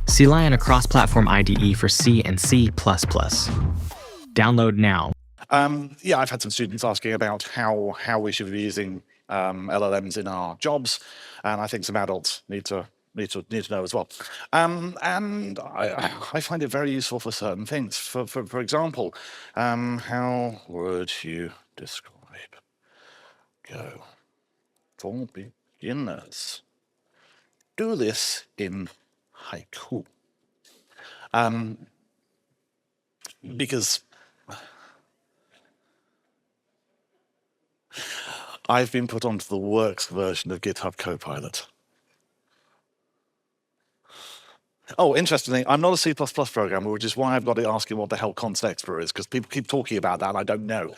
CLion, a cross-platform IDE for C and C++. Download now. Yeah, I've had some students asking about how we should be using LLMs in our jobs, and I think some adults need to know as well. And I find it very useful for certain things. For example, how would you describe Go for beginners? Do this in haiku. Because I've been put onto the works version of GitHub Copilot. Oh, interestingly, I'm not a C++ programmer, which is why I've got to ask you what the hell const explorer is, because people keep talking about that and I don't know.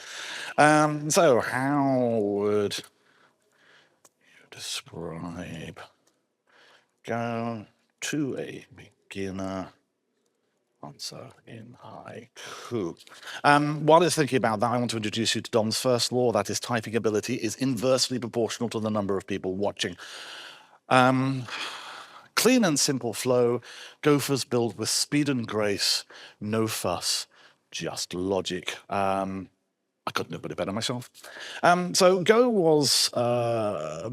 So how would you describe Go to a beginner answer in haiku? While you're thinking about that, I want to introduce you to Dom's first law, that is typing ability is inversely proportional to the number of people watching. Clean and simple flow, Gophers build with speed and grace, no fuss, just logic. I couldn't have put it better myself. So Go was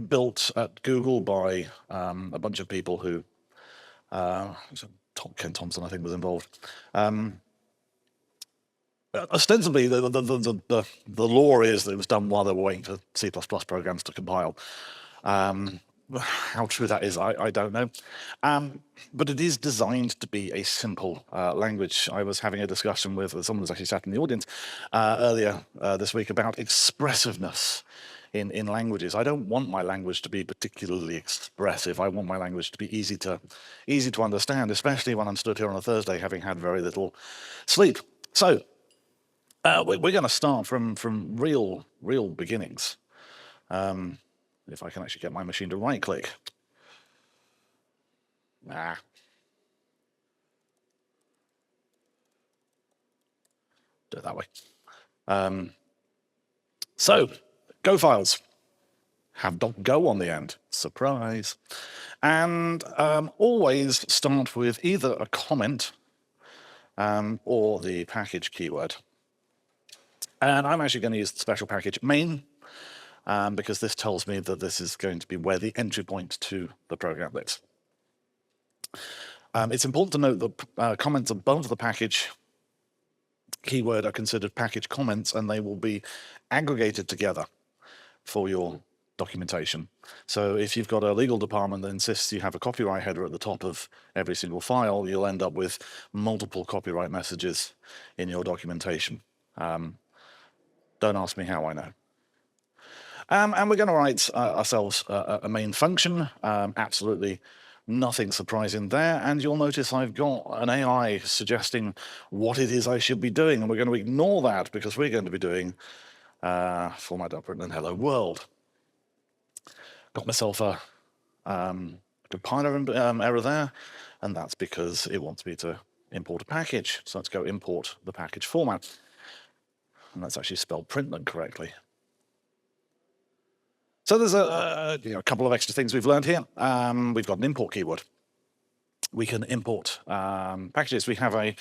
built at Google by a bunch of people who, Ken Thompson, I think, was involved. Ostensibly, the law is that it was done while they were waiting for C++ programs to compile. How true that is, I don't know. But it is designed to be a simple language. I was having a discussion with someone who's actually sat in the audience earlier this week about expressiveness in languages. I don't want my language to be particularly expressive. I want my language to be easy to understand, especially when I'm stood here on a Thursday having had very little sleep. So we're going to start from real beginnings. If I can actually get my machine to right-click. Do it that way. So, Go files have .go on the end. Surprise. And always start with either a comment or the package keyword. And I'm actually going to use the special package main, because this tells me that this is going to be where the entry point to the program lives. It's important to note that comments above the package keyword are considered package comments, and they will be aggregated together for your documentation. So if you've got a legal department that insists you have a copyright header at the top of every single file, you'll end up with multiple copyright messages in your documentation. Don't ask me how I know. And we're going to write ourselves a main function. Absolutely nothing surprising there. And you'll notice I've got an AI suggesting what it is I should be doing. And we're going to ignore that because we're going to be doing format operand and hello world. Got myself a compiler error there. And that's because it wants me to import a package. So let's go import the package format. And that's actually spelled println correctly. So there's a couple of extra things we've learned here. We've got an import keyword. We can import packages. We have a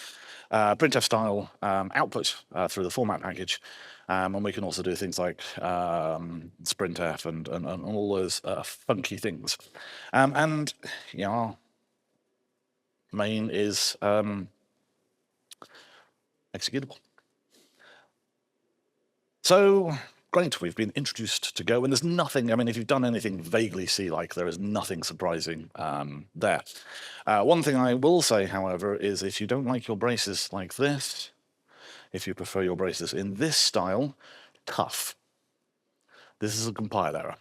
printf style output through the format package. And we can also do things like sprintf and all those funky things. And our main is executable. So great, we've been introduced to Go, and there's nothing, I mean, if you've done anything vaguely C-like, there is nothing surprising there. One thing I will say, however, is if you don't like your braces like this, if you prefer your braces in this style, tough. This is a compile error.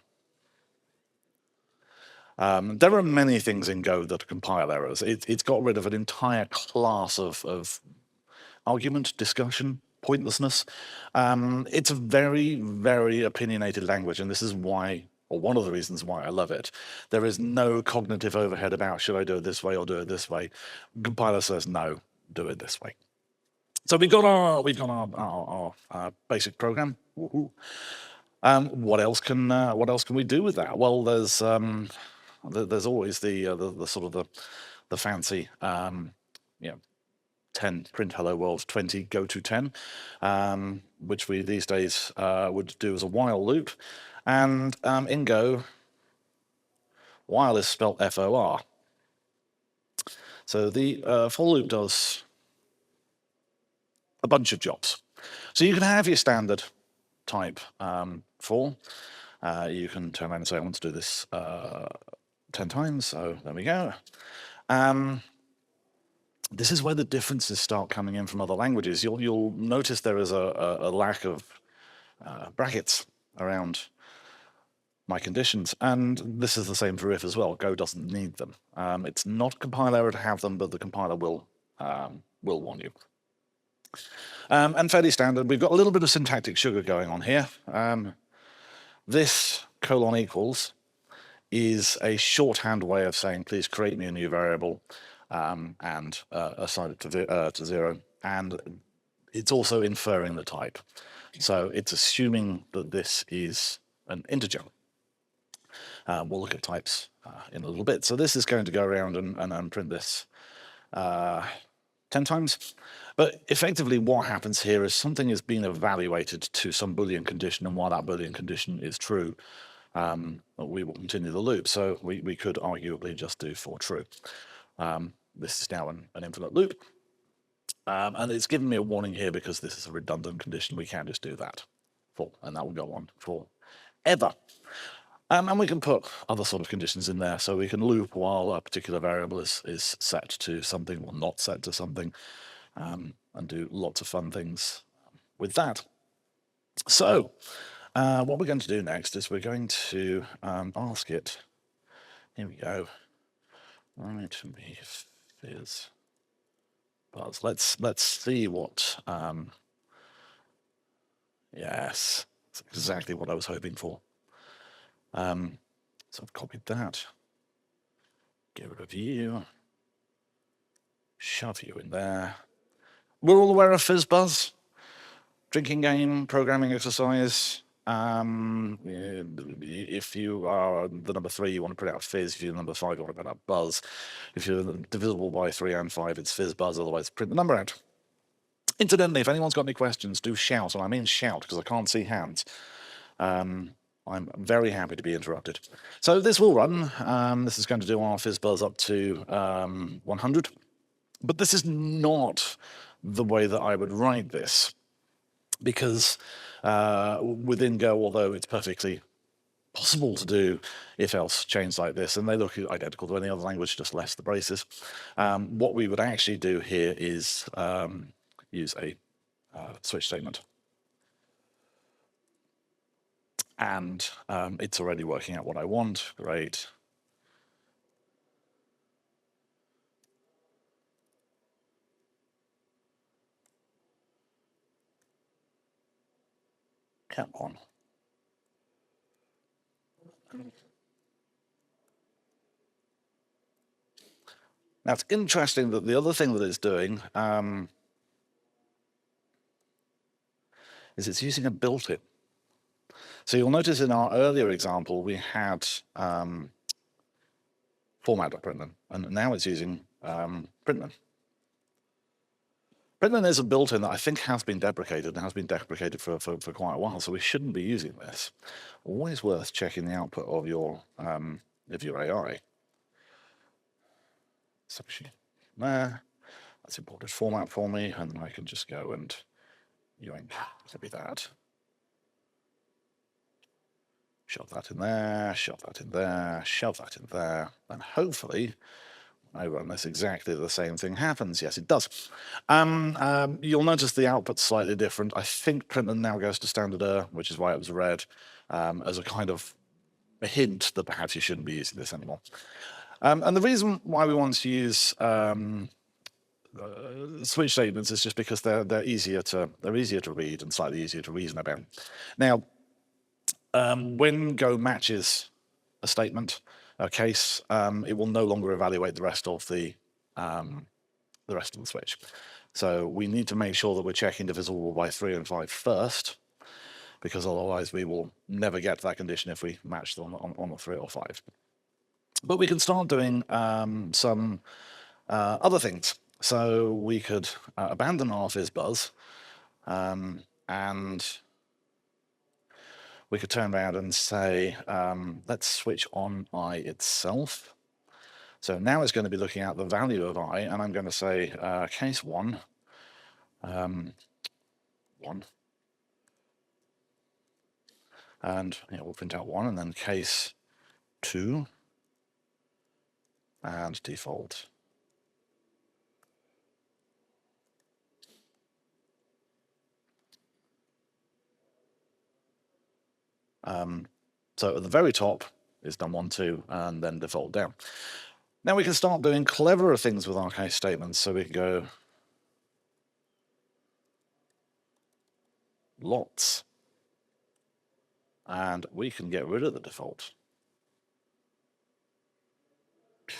There are many things in Go that are compile errors. It's got rid of an entire class of argument, discussion, pointlessness. It's a very opinionated language, and this is why, or one of the reasons why I love it. There is no cognitive overhead about should I do it this way or do it this way. Compiler says no, do it this way. So we've got our basic program. What else can we do with that? Well, there's always the sort of the fancy, 10 print hello world, 20 go to 10, which we these days would do as a while loop. And in Go, while is spelled FOR. So the for loop does a bunch of jobs. So you can have your standard type for. You can turn around and say, I want to do this 10 times. So there we go. This is where the differences start coming in from other languages. You'll notice there is a lack of brackets around my conditions, and this is the same for if as well. Go doesn't need them. It's not compile error to have them, but the compiler will warn you. And fairly standard. We've got a little bit of syntactic sugar going on here. This colon equals is a shorthand way of saying, please create me a new variable and assign it to 0. And it's also inferring the type. So it's assuming that this is an integer. We'll look at types in a little bit. So this is going to go around and print this 10 times. But effectively what happens here is something is being evaluated to some Boolean condition, and while that Boolean condition is true, we will continue the loop. So we could arguably just do for true. This is now an infinite loop. And it's given me a warning here because this is a redundant condition. We can just do that for, and that will go on forever. And we can put other sort of conditions in there. So we can loop while a particular variable is set to something or not set to something, and do lots of fun things with that. So what we're going to do next is we're going to ask it, here we go, write me fizz buzz. Let's see what, yes, that's exactly what I was hoping for. So I've copied that, get rid of you, shove you in there. We're all aware of FizzBuzz, drinking game, programming exercise. If you are the number 3, you want to print out fizz. If you're the number 5, you want to print out buzz. If you're divisible by 3 and 5, it's FizzBuzz, otherwise print the number out. Incidentally, if anyone's got any questions, do shout, and I mean shout because I can't see hands. I'm very happy to be interrupted. So this will run. This is going to do our FizzBuzz up to 100. But this is not the way that I would write this, because within Go, although it's perfectly possible to do if-else chains like this, and they look identical to any other language, just less the braces, what we would actually do here is use a switch statement. And it's already working out what I want. Great. Come on. Now, it's interesting that the other thing that it's doing is it's using a built-in. So you'll notice in our earlier example, we had format.println, and now it's using println. Println is a built-in that I think has been deprecated, and has been deprecated for quite a while, so we shouldn't be using this. Always worth checking the output of your AI. So there, that's imported format for me, and then I can just go and yoink, copy that. Shove that in there, shove that in there, shove that in there, and hopefully when I run this exactly the same thing happens. Yes, it does. You'll notice the output's slightly different. I think println now goes to standard error, which is why it was red, as a kind of a hint that perhaps you shouldn't be using this anymore. And the reason why we want to use switch statements is just because they're easier to read and slightly easier to reason about. Now, when Go matches a statement, a case, it will no longer evaluate the rest of the switch. So we need to make sure that we're checking divisible by 3 and 5 first, because otherwise we will never get to that condition if we match them on a 3 or 5. But we can start doing some Other things. So we could abandon our fizzbuzz, and we could turn around and say, let's switch on I itself. So now it's going to be looking at the value of I, and I'm going to say case 1, 1, and we'll print out 1, and then case 2, and default. So at the very top is done 1, 2, and then default down. Now we can start doing cleverer things with our case statements. So we can go lots, and we can get rid of the default.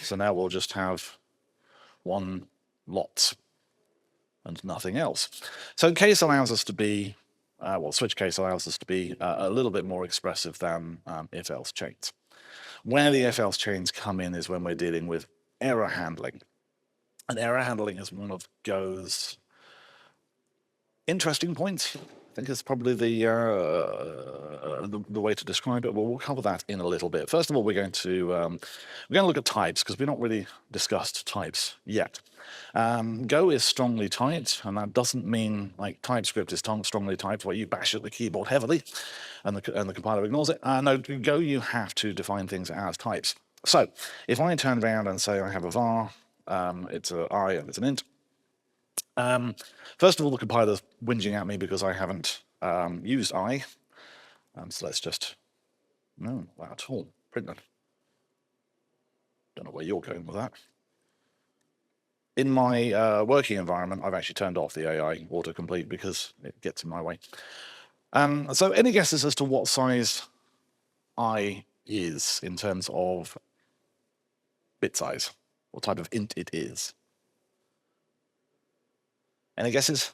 So now we'll just have 1 lots and nothing else. So case allows us to be, switch case allows us to be a little bit more expressive than if-else chains. Where the if-else chains come in is when we're dealing with error handling. And error handling is one of Go's interesting points. I think it's probably the way to describe it. Well, we'll cover that in a little bit. First of all, we're going to look at types, because we've not really discussed types yet. Go is strongly typed, and that doesn't mean like TypeScript is strongly typed, where you bash at the keyboard heavily, and the compiler ignores it. No, Go, you have to define things as types. So if I turn around and say I have a var, it's an I and it's an int. First of all, the compiler's whinging at me because I haven't used I. So let's just, no, that at all, print that. Don't know where you're going with that. In my working environment, I've actually turned off the AI autocomplete because it gets in my way. So any guesses as to what size I is in terms of bit size? What type of int it is? Any guesses?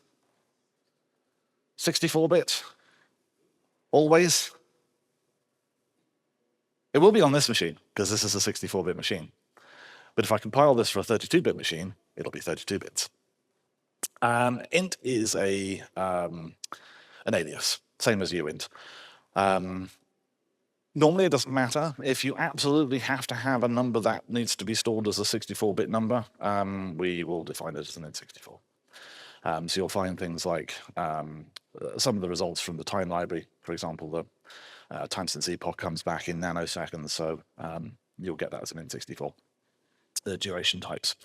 64-bit? Always? It will be on this machine, because this is a 64-bit machine. But if I compile this for a 32-bit machine, it'll be 32 bits. Int is an alias, same as uint. Normally it doesn't matter. If you absolutely have to have a number that needs to be stored as a 64-bit number, we will define it as an int64. So you'll find things like some of the results from the time library, for example, the time since epoch comes back in nanoseconds, so you'll get that as an int64. The duration types.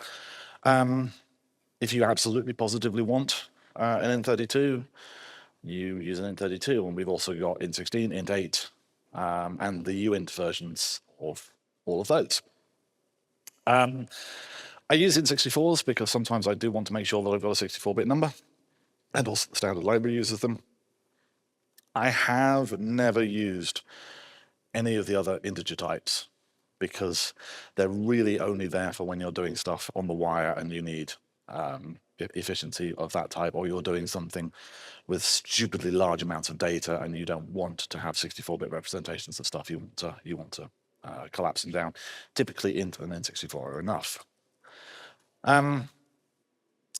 If you absolutely positively want an int32, you use an int32, and we've also got int16, int8, and the uint versions of all of those. I use int64s because sometimes I do want to make sure that I've got a 64-bit number, and also the standard library uses them. I have never used any of the other integer types because they're really only there for when you're doing stuff on the wire and you need efficiency of that type, or you're doing something with stupidly large amounts of data and you don't want to have 64-bit representations of stuff. You want to collapse them down. Typically int and int64 are enough.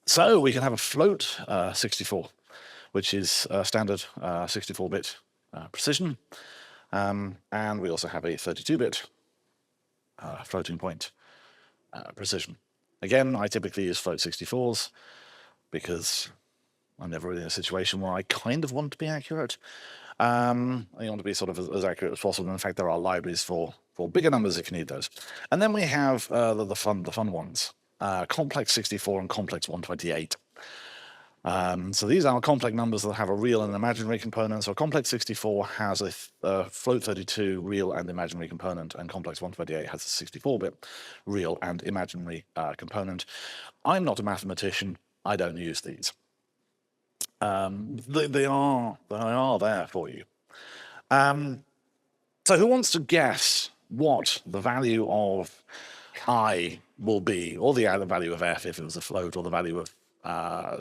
So we can have a float 64, which is standard 64-bit precision, and we also have a 32-bit floating point precision. Again, I typically use float 64s because I'm never really in a situation where I kind of want to be accurate. I want to be sort of as accurate as possible. In fact, there are libraries for bigger numbers if you need those. And then we have the fun ones, complex 64 and complex 128. So these are complex numbers that have a real and imaginary component. So complex 64 has a float 32 real and imaginary component, and complex 128 has a 64-bit real and imaginary component. I'm not a mathematician. I don't use these. They are there for you. So who wants to guess what the value of I will be, or the value of f if it was a float, or the value of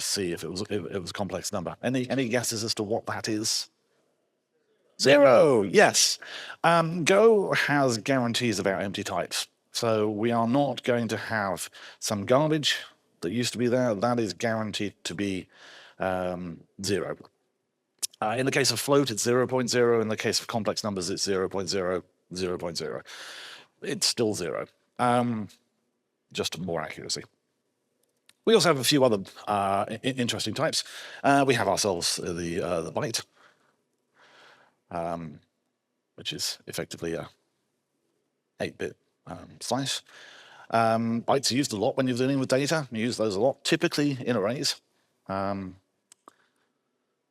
c if it was a complex number? Any guesses as to what that is? 0. Yes. Go has guarantees about empty types. So we are not going to have some garbage that used to be there. That is guaranteed to be 0. In the case of float, it's 0.0. In the case of complex numbers, it's 0.0, 0.0. It's still 0. Just more accuracy. We also have a few other interesting types. We have ourselves the byte, which is effectively a 8-bit slice. Bytes are used a lot when you're dealing with data. You use those a lot, typically in arrays.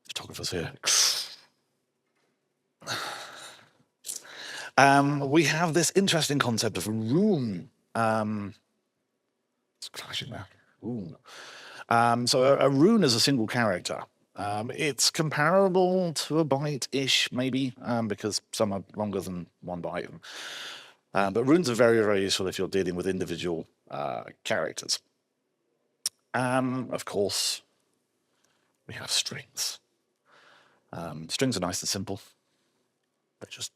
Photographers here. We have this interesting concept of a rune. It's clashing there. Ooh. So a rune is a single character. It's comparable to a byte-ish, maybe, because some are longer than 1 byte. But runes are very, very useful if you're dealing with individual characters. Of course, we have strings. Strings are nice and simple. They're just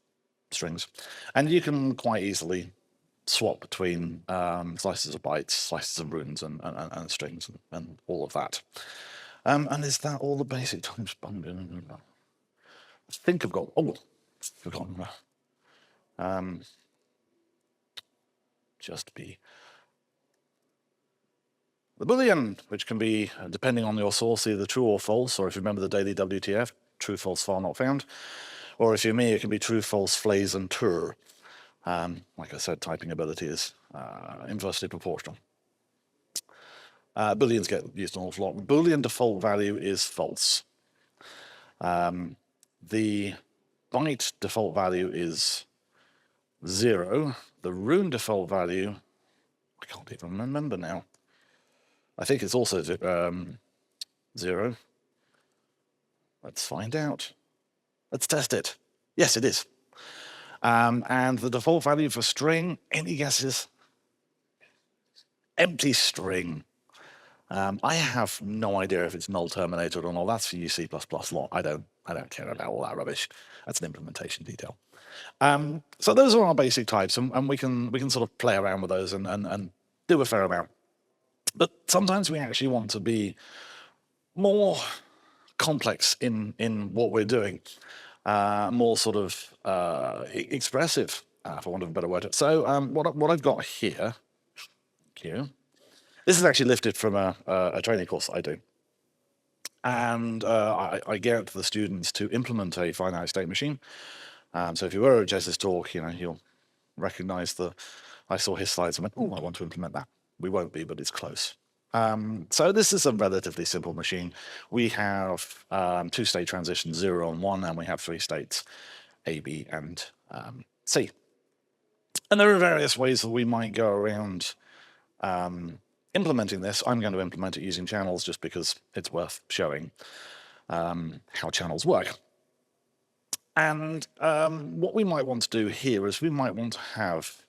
strings. And you can quite easily swap between slices of bytes, slices of runes, and strings, and all of that. And is that all the basic types? I think I've got, forgotten. Just be the Boolean, which can be, depending on your source, either true or false, or if you remember the daily WTF, true, false, file not found. Or if you're me, it can be true, false, flays, and tur. Like I said, typing ability is inversely proportional. Booleans get used an awful lot. Boolean default value is false. The byte default value is 0. The rune default value, I can't even remember now. I think it's also 0. Let's find out. Let's test it. Yes, it is. And the default value for string, any guesses? Empty string. I have no idea if it's null terminated or not. That's for you C++ lot. I don't care about all that rubbish. That's an implementation detail. So those are our basic types, and we can sort of play around with those and do a fair amount. But sometimes we actually want to be more complex in what we're doing, more sort of expressive, for want of a better word. So what I've got here, this is actually lifted from a training course I do. And I get the students to implement a finite state machine. So if you were at Jez's talk, you'll recognize I saw his slides and went, oh, I want to implement that. We won't be, but it's close. So this is a relatively simple machine. We have 2-state transitions, 0 and 1, and we have 3 states, A, B, and C. And there are various ways that we might go around implementing this. I'm going to implement it using channels just because it's worth showing how channels work. And what we might want to do here is we might want to have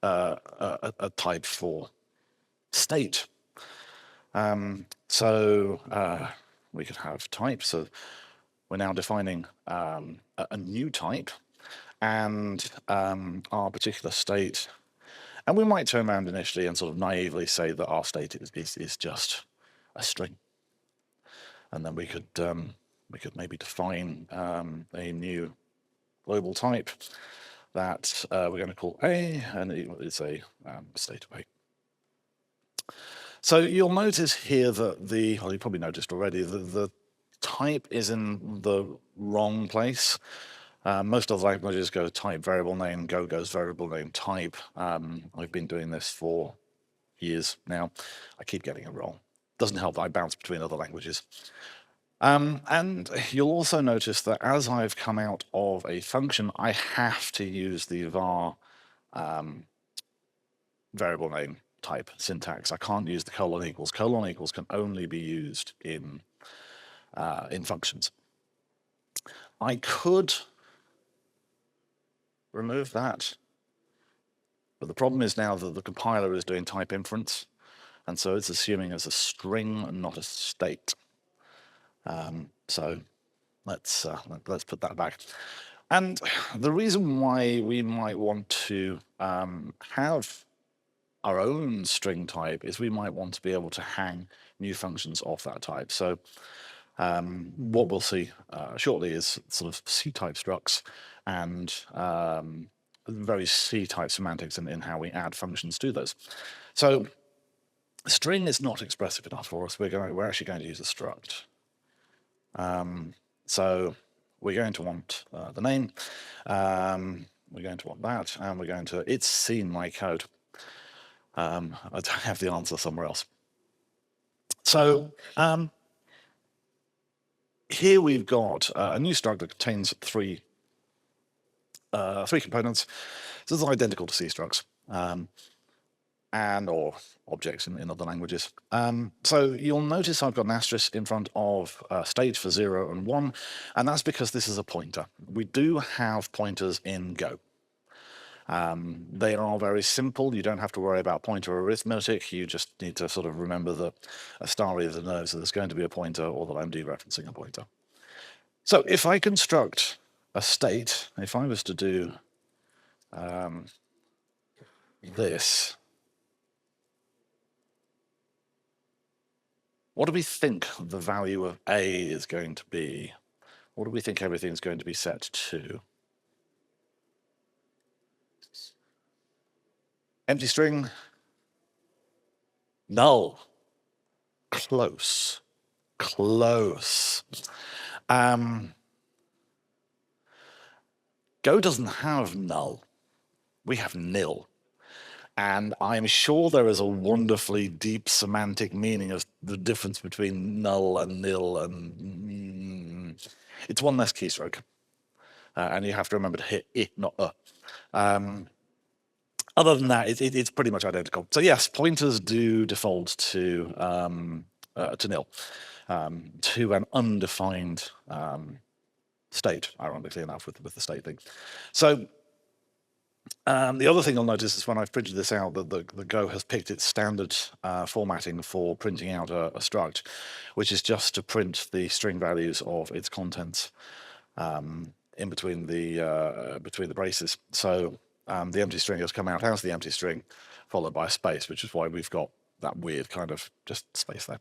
a type for state. So we could have type. So we're now defining a new type and our particular state. And we might turn around initially and sort of naively say that our state is just a string. And then we could maybe define a new global type that we're going to call A, and it's a state of A. So you'll notice here that well, you probably noticed already, the type is in the wrong place. Most of the languages go type variable name, Go goes variable name type. I've been doing this for years now. I keep getting it wrong. Doesn't help that I bounce between other languages. And you'll also notice that as I've come out of a function, I have to use the var variable name type syntax. I can't use the colon equals. Colon equals can only be used in functions. I could remove that, but the problem is now that the compiler is doing type inference, and so it's assuming it's a string and not a state. So let's put that back. And the reason why we might want to have our own string type is we might want to be able to hang new functions off that type. So what we'll see shortly is sort of C-type structs and very C-type semantics in how we add functions to those. So string is not expressive enough for us. We're actually going to use a struct. So we're going to want the name. We're going to want that, and we're going to. It's seen my code. I don't have the answer somewhere else. So here we've got a new struct that contains three components. So this is identical to C structs and or objects in other languages. So you'll notice I've got an asterisk in front of state for 0 and 1, and that's because this is a pointer. We do have pointers in Go. They are very simple. You don't have to worry about pointer arithmetic. You just need to sort of remember that a star either knows that there's going to be a pointer or that I'm dereferencing a pointer. So if I construct a state, if I was to do this, what do we think the value of A is going to be? What do we think everything's going to be set to? Empty string, null, close, close. Go doesn't have null. We have nil. And I'm sure there is a wonderfully deep semantic meaning of the difference between null and nil, and it's one less keystroke. And you have to remember to hit I, not Other than that, it's pretty much identical. So yes, pointers do default to nil, to an undefined state, ironically enough, with the state thing. So the other thing you'll notice is when I've printed this out that the Go has picked its standard formatting for printing out a struct, which is just to print the string values of its contents in between the braces. So the empty string has come out as the empty string, followed by a space, which is why we've got that weird kind of just space there.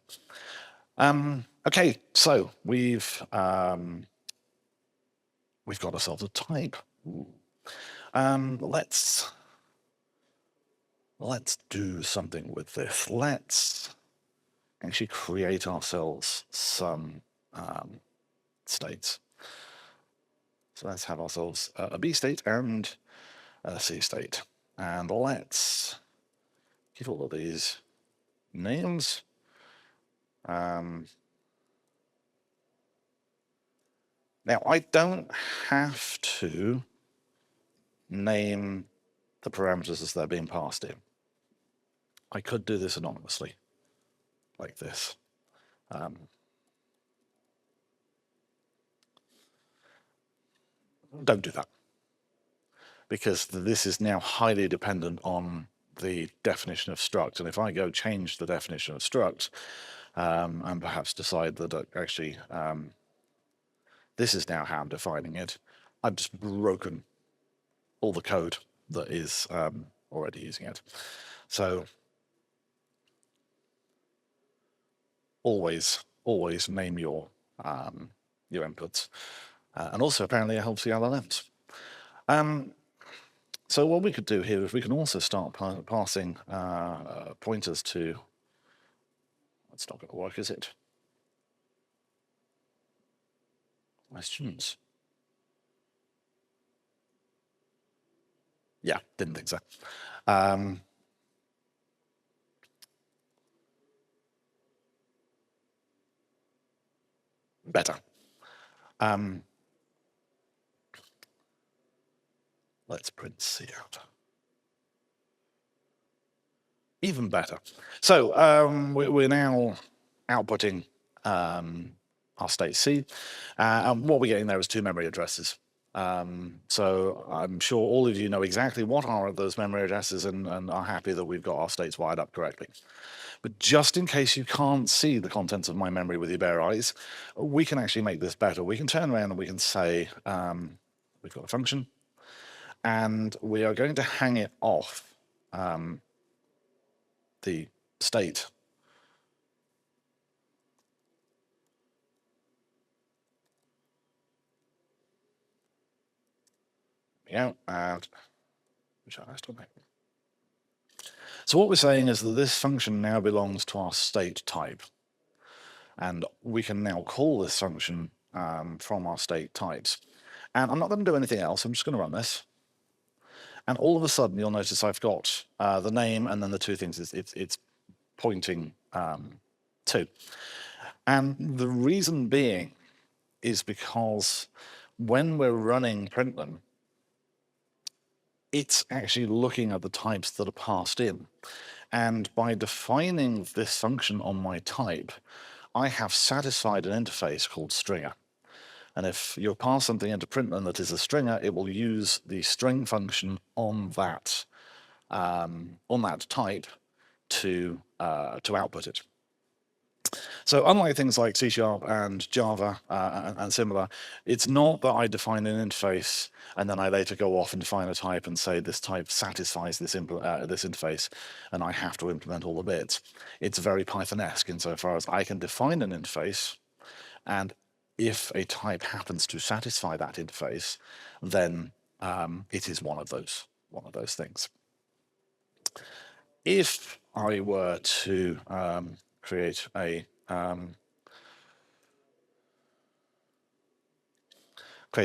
Okay, so we've got ourselves a type. Let's do something with this. Let's actually create ourselves some states. So let's have ourselves a B state and a C state. And let's give all of these names. Now, I don't have to name the parameters as they're being passed in. I could do this anonymously, like this. Don't do that, because this is now highly dependent on the definition of struct. And if I go change the definition of struct and perhaps decide that actually this is now how I'm defining it, I've just broken all the code that is already using it. So always name your inputs. And also apparently it helps the LLMs. So what we could do here is we can also start passing pointers to, that's not going to work, is it? Questions? Yeah, didn't think so. Better. Let's print C out. Even better. So we're now outputting our state C. And what we're getting there is 2 memory addresses. So I'm sure all of you know exactly what are those memory addresses and are happy that we've got our states wired up correctly. But just in case you can't see the contents of my memory with your bare eyes, we can actually make this better. We can turn around and we can say, we've got a function, and we are going to hang it off the state. Yeah, and which I still make. So what we're saying is that this function now belongs to our state type. And we can now call this function from our state types. And I'm not going to do anything else. I'm just going to run this. And all of a sudden, you'll notice I've got the name and then the two things it's pointing to. And the reason being is because when we're running println, it's actually looking at the types that are passed in. And by defining this function on my type, I have satisfied an interface called stringer. And if you pass something into println that is a stringer, it will use the string function on that type to output it. So unlike things like C# and Java and similar, it's not that I define an interface and then I later go off and define a type and say this type satisfies this interface and I have to implement all the bits. It's very Python-esque insofar as I can define an interface, and if a type happens to satisfy that interface, then it is one of those things. If I were to create a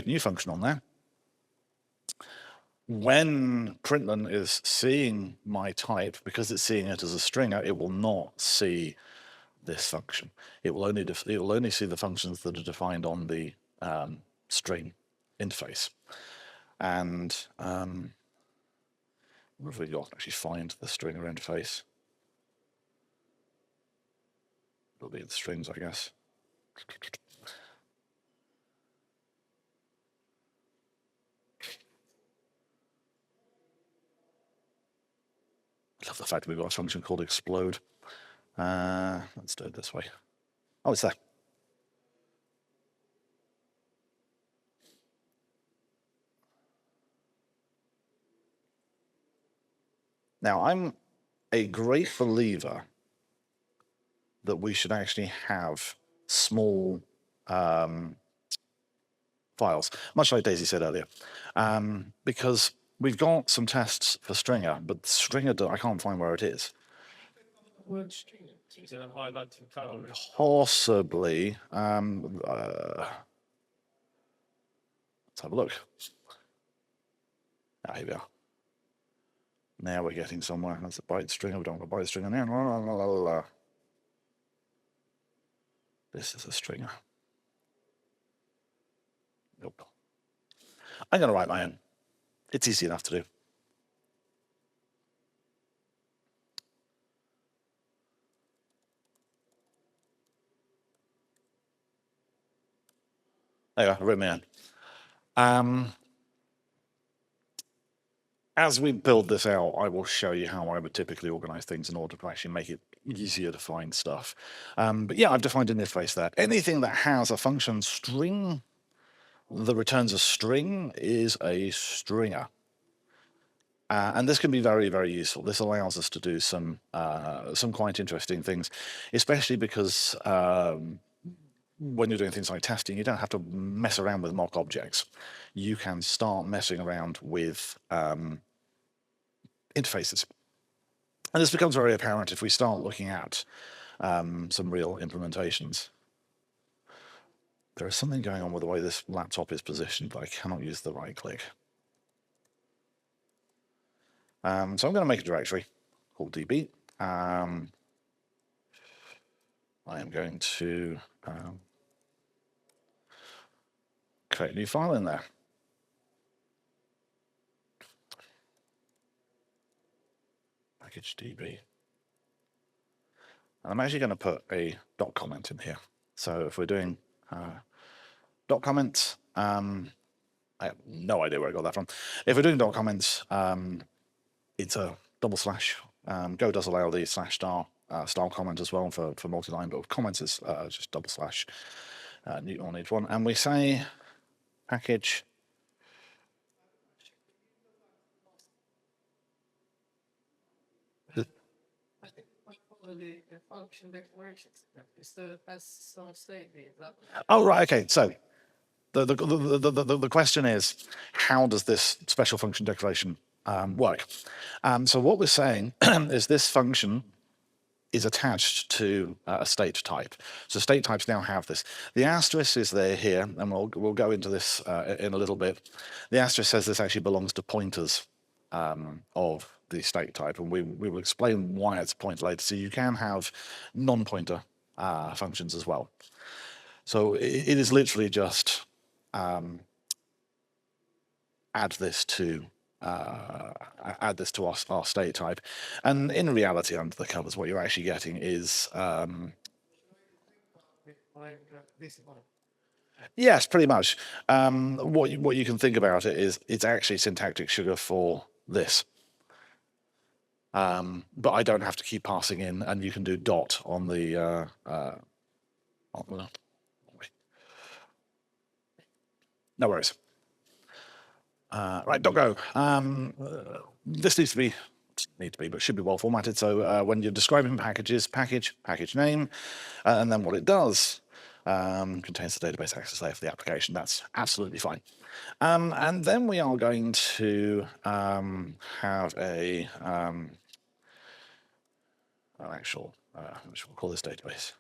new function on there, when println is seeing my type, because it's seeing it as a stringer, it will not see this function. It will only see the functions that are defined on the string interface. And what have we got? Actually find the stringer interface. It'll be the strings, I guess. I love the fact that we've got a function called explode. Let's do it this way. Oh, it's there. Now, I'm a great believer that we should actually have small files, much like Daisy said earlier, because we've got some tests for stringer, but stringer, I can't find where it is. Word stringer. Is it highlighted color? Possibly. Let's have a look. Ah, here we are. Now we're getting somewhere. That's a byte stringer. We don't want a byte stringer now. This is a stringer. Nope. I'm going to write my own. It's easy enough to do. There you go, I've written my own. As we build this out, I will show you how I would typically organize things in order to actually make it easier to find stuff. But yeah, I've defined an interface there. Anything that has a function string that returns a string is a stringer. And this can be very, very useful. This allows us to do some quite interesting things, especially because when you're doing things like testing, you don't have to mess around with mock objects. You can start messing around with interfaces. And this becomes very apparent if we start looking at some real implementations. There is something going on with the way this laptop is positioned, but I cannot use the right click. So I'm going to make a directory called db. I am going to create a new file in there. Package db. And I'm actually going to put a dot comment in here. So if we're doing dot comments, I have no idea where I got that from. If we're doing dot comments, it's a double slash. Go does allow the slash star style comment as well for multi-line, but with comments is just double slash on each one. And we say package. I think the function declarations is the best sort of statement. Oh, right. Okay. So the question is, how does this special function declaration work? So what we're saying is this function is attached to a state type. So state types now have this. The asterisk is there here, and we'll go into this in a little bit. The asterisk says this actually belongs to pointers of the state type, and we will explain why it's a pointer later. So you can have non-pointer functions as well. So it is literally just add this to our state type, and in reality, under the covers, what you're actually getting is yes, pretty much. What you can think about it is it's actually syntactic sugar for this. But I don't have to keep passing in, and you can do dot on the no worries. Right, doggo. This needs to be, but should be well formatted. So when you're describing packages, package name, and then what it does, contains the database access layer for the application. That's absolutely fine. And then we are going to have a actual, we'll call this database.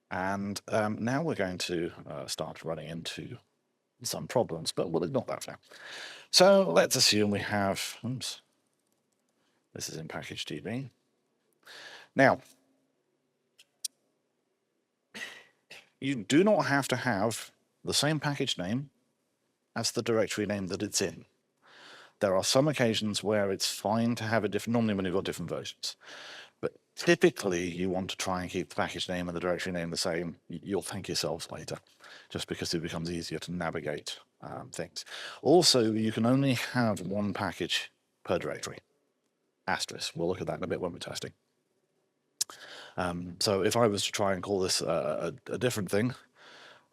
And now we're going to start running into some problems, but we'll ignore that for now. So let's assume we have, oops, this is in package DB. Now, you do not have to have the same package name as the directory name that it's in. There are some occasions where it's fine to have a different, normally when you've got different versions. But typically you want to try and keep the package name and the directory name the same. You'll thank yourselves later, just because it becomes easier to navigate things. Also, you can only have one package per directory. Asterisk. We'll look at that in a bit when we're testing. So if I was to try and call this a different thing,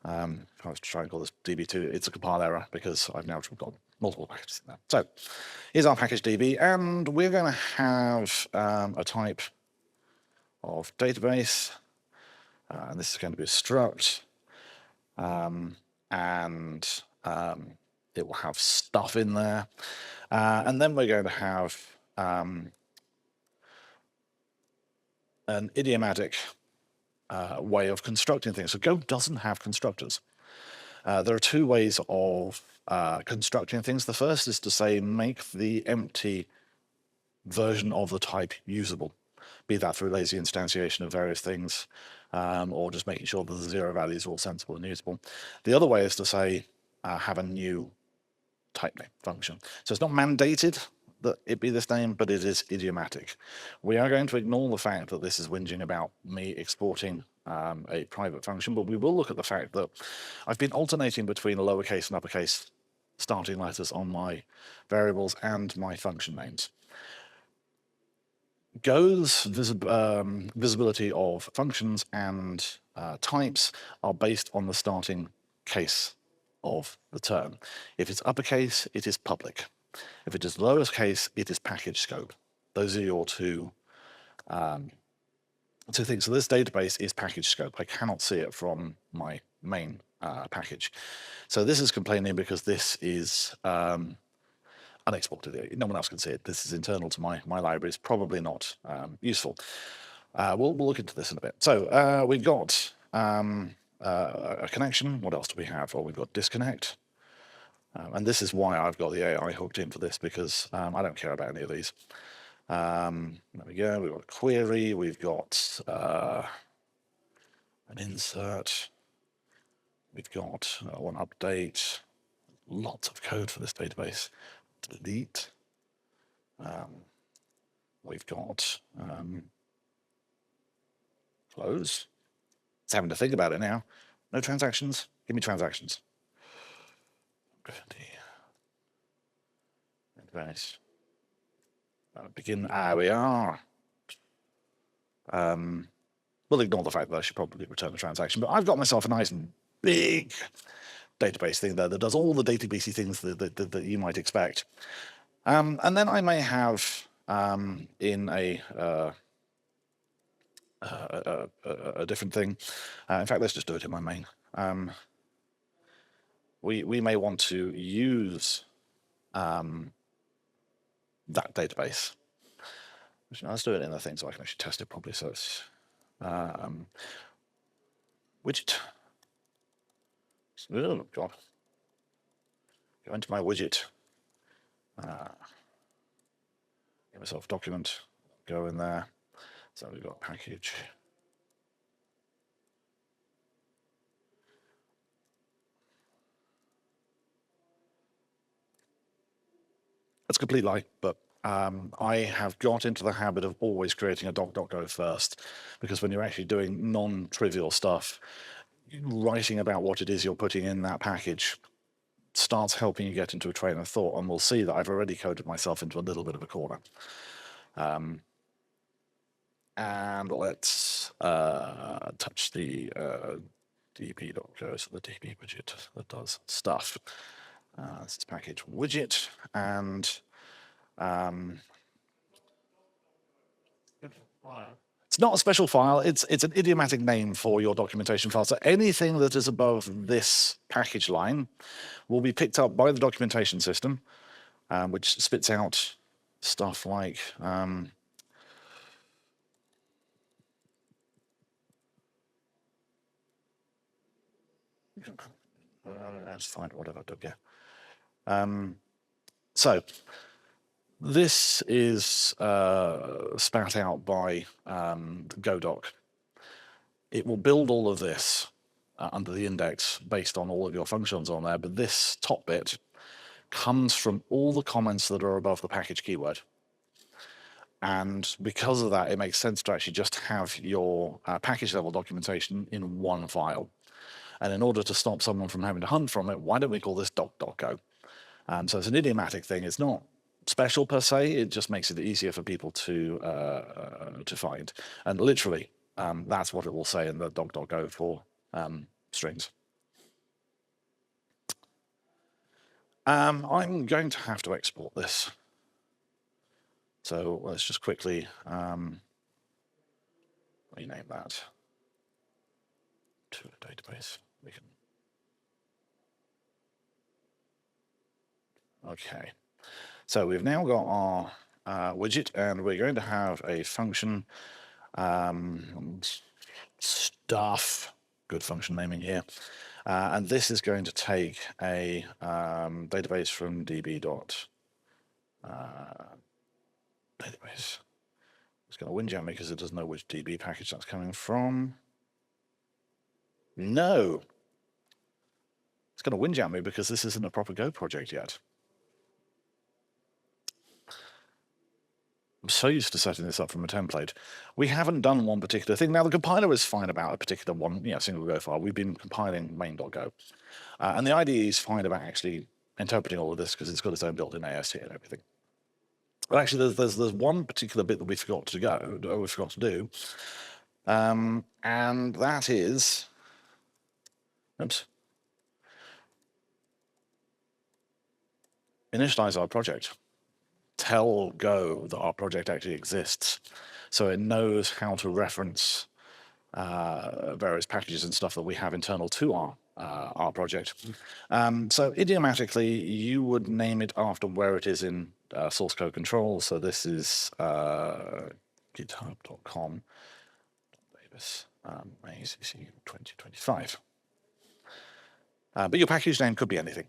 if I was to try and call this DB2, it's a compile error because I've now got multiple packages in there. So here's our package DB, and we're going to have a type of database, and this is going to be a struct, and it will have stuff in there, and then we're going to have an idiomatic way of constructing things. So Go doesn't have constructors. There are two ways of constructing things. The first is to say make the empty version of the type usable, be that through lazy instantiation of various things, or just making sure that the zero values are all sensible and usable. The other way is to say have a new type name function. So it's not mandated that it be this name, but it is idiomatic. We are going to ignore the fact that this is whinging about me exporting a private function, but we will look at the fact that I've been alternating between lowercase and uppercase starting letters on my variables and my function names. Go's visibility of functions and types are based on the starting case of the term. If it's uppercase, it is public. If it is lowercase, it is package scope. Those are your two things. So this database is package scope. I cannot see it from my main package. So this is complaining because this is unexported. No one else can see it. This is internal to my library. It's probably not useful. We'll look into this in a bit. So we've got a connection. What else do we have? Well, we've got disconnect. And this is why I've got the AI hooked in for this, because I don't care about any of these. There we go. We've got a query. We've got an insert. We've got one update. Lots of code for this database. Delete. We've got close. It's having to think about it now. No transactions. Give me transactions. Database. Begin. We are. We'll ignore the fact that I should probably return the transaction, but I've got myself a nice and big database thing there that does all the databasey things that you might expect. And then I may have in a different thing. In fact, let's just do it in my main. We may want to use that database. Let's do it in a thing so I can actually test it properly. So it's widget. Oh, God. Go into my widget. Give myself a document. Go in there. So we've got package. It's a complete lie, but I have got into the habit of always creating a doc.go first, because when you're actually doing non-trivial stuff, writing about what it is you're putting in that package starts helping you get into a train of thought, and we'll see that I've already coded myself into a little bit of a corner. And let's touch the db.go, so the db widget that does stuff. This is package widget, and it's not a special file. It's an idiomatic name for your documentation file. So anything that is above this package line will be picked up by the documentation system, which spits out stuff like let's find whatever I do here. So this is spat out by GoDoc. It will build all of this under the index based on all of your functions on there, but this top bit comes from all the comments that are above the package keyword. And because of that, it makes sense to actually just have your package level documentation in one file. And in order to stop someone from having to hunt from it, why don't we call this doc.go? So it's an idiomatic thing. It's not special per se. It just makes it easier for people to find. And literally, that's what it will say in the doc.go for strings. I'm going to have to export this. So let's just quickly rename that to a database. We can. Okay. So we've now got our widget, and we're going to have a function stuff. Good function naming here. And this is going to take a database from db.database. It's going to windjam me because it doesn't know which DB package that's coming from. No. It's going to windjam me because this isn't a proper Go project yet. I'm so used to setting this up from a template. We haven't done one particular thing. Now, the compiler is fine about a particular one, single Go file. We've been compiling main.go. And the IDE is fine about actually interpreting all of this because it's got its own built-in AST and everything. But actually, there's one particular bit that we forgot to do, and that is, initialize our project. Tell Go that our project actually exists, so it knows how to reference various packages and stuff that we have internal to our project. So idiomatically, you would name it after where it is in source code control. So this is github.com Davis ACCU 2025. But your package name could be anything.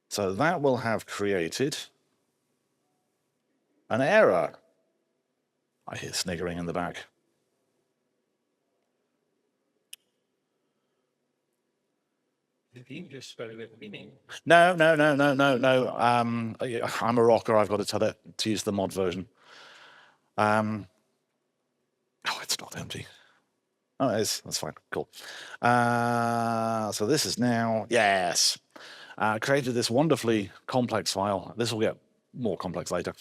So that will have created an error. I hear sniggering in the back. You just spell it with meaning. No. I'm a rocker. I've got to tell it to use the mod version. Oh, it's not empty. Oh, it is. That's fine. Cool. So this is now, yes. Created this wonderfully complex file. This will get more complex later.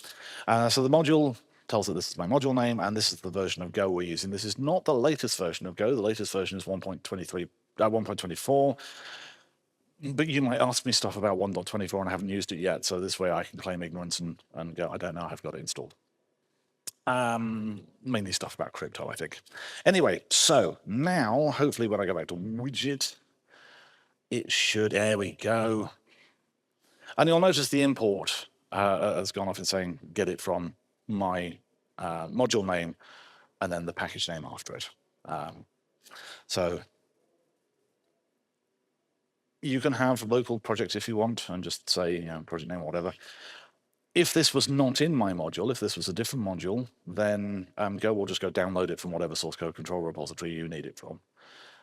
So the module tells it this is my module name, and this is the version of Go we're using. This is not the latest version of Go. The latest version is 1.24. But you might ask me stuff about 1.24 and I haven't used it yet, so this way I can claim ignorance and go, I don't know, I've got it installed. Mainly stuff about crypto, I think. Anyway, so now, hopefully when I go back to widget, it should, there we go. And you'll notice the import has gone off and saying, get it from my module name and then the package name after it. So you can have local projects if you want and just say, you know, project name or whatever. If this was not in my module, if this was a different module, then we'll just go download it from whatever source code control repository you need it from.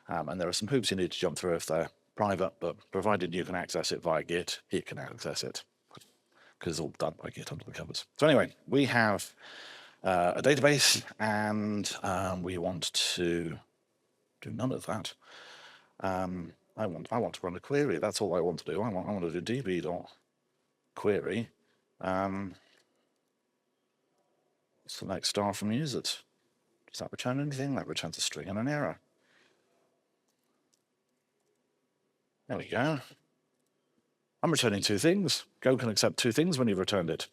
And there are some hoops you need to jump through if they're private, but provided you can access it via Git, it can access it, because it's all done by Git under the covers. So anyway, we have a database, and we want to do none of that. I want to run a query. That's all I want to do. I want to do db.query. Select star from users. Does that return anything? That returns a string and an error. There we go. I'm returning two things. Go can accept two things when you've returned it.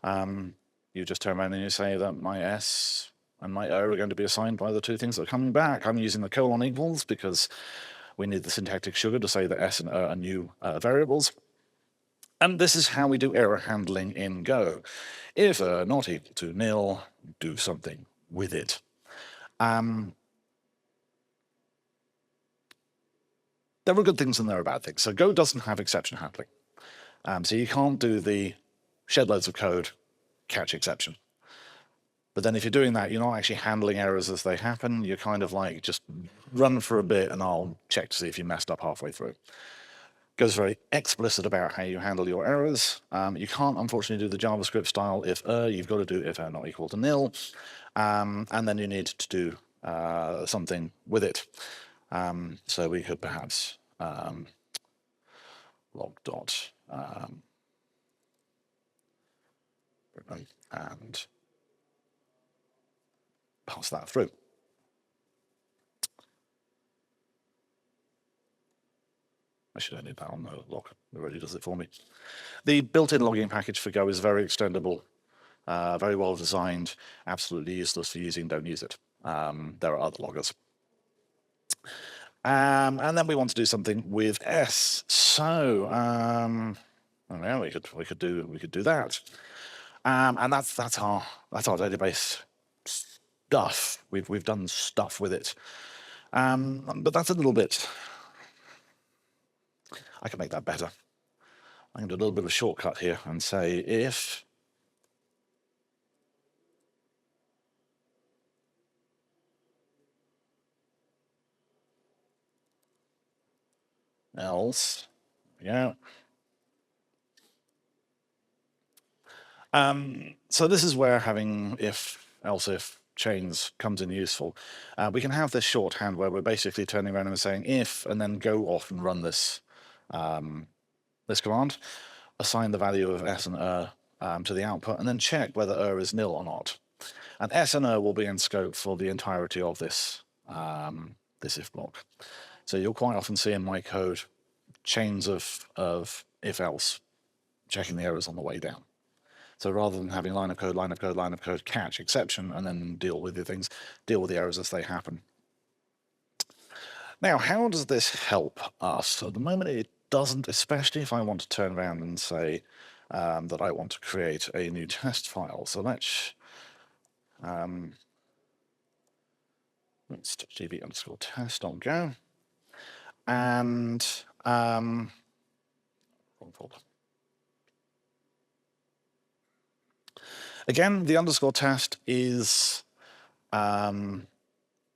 You just turn around and you say that my S and my O are going to be assigned by the two things that are coming back. I'm using the colon equals because we need the syntactic sugar to say that S and O are new variables. And this is how we do error handling in Go. If not equal to nil, do something with it. There are good things and there are bad things. So Go doesn't have exception handling. So you can't do the shed loads of code, catch exception. But then if you're doing that, you're not actually handling errors as they happen. You're kind of like, just run for a bit and I'll check to see if you messed up halfway through. Goes very explicit about how you handle your errors. You can't, unfortunately, do the JavaScript style if you've got to do if not equal to nil. And then you need to do something with it. So we could perhaps log dot and pass that through. I should only that on the log. It already does it for me. The built-in logging package for Go is very extendable, very well designed, absolutely useless for using, don't use it. There are other loggers. And then we want to do something with S. So well, we could do that. And that's our database stuff. We've done stuff with it. But that's a little bit. I can make that better. I can do a little bit of a shortcut here and say if else, yeah. So this is where having if, else if chains comes in useful. We can have this shorthand where we're basically turning around and saying if, and then go off and run this this command, assign the value of S and to the output, and then check whether is nil or not. And S and will be in scope for the entirety of this this if block. So you'll quite often see in my code chains of if else, checking the errors on the way down. So rather than having line of code, line of code, line of code, catch, exception, and then deal with the things, deal with the errors as they happen. Now, how does this help us? At the moment, it doesn't, especially if I want to turn around and say that I want to create a new test file. So let's db_test on Go. And wrong folder. Again, the _test is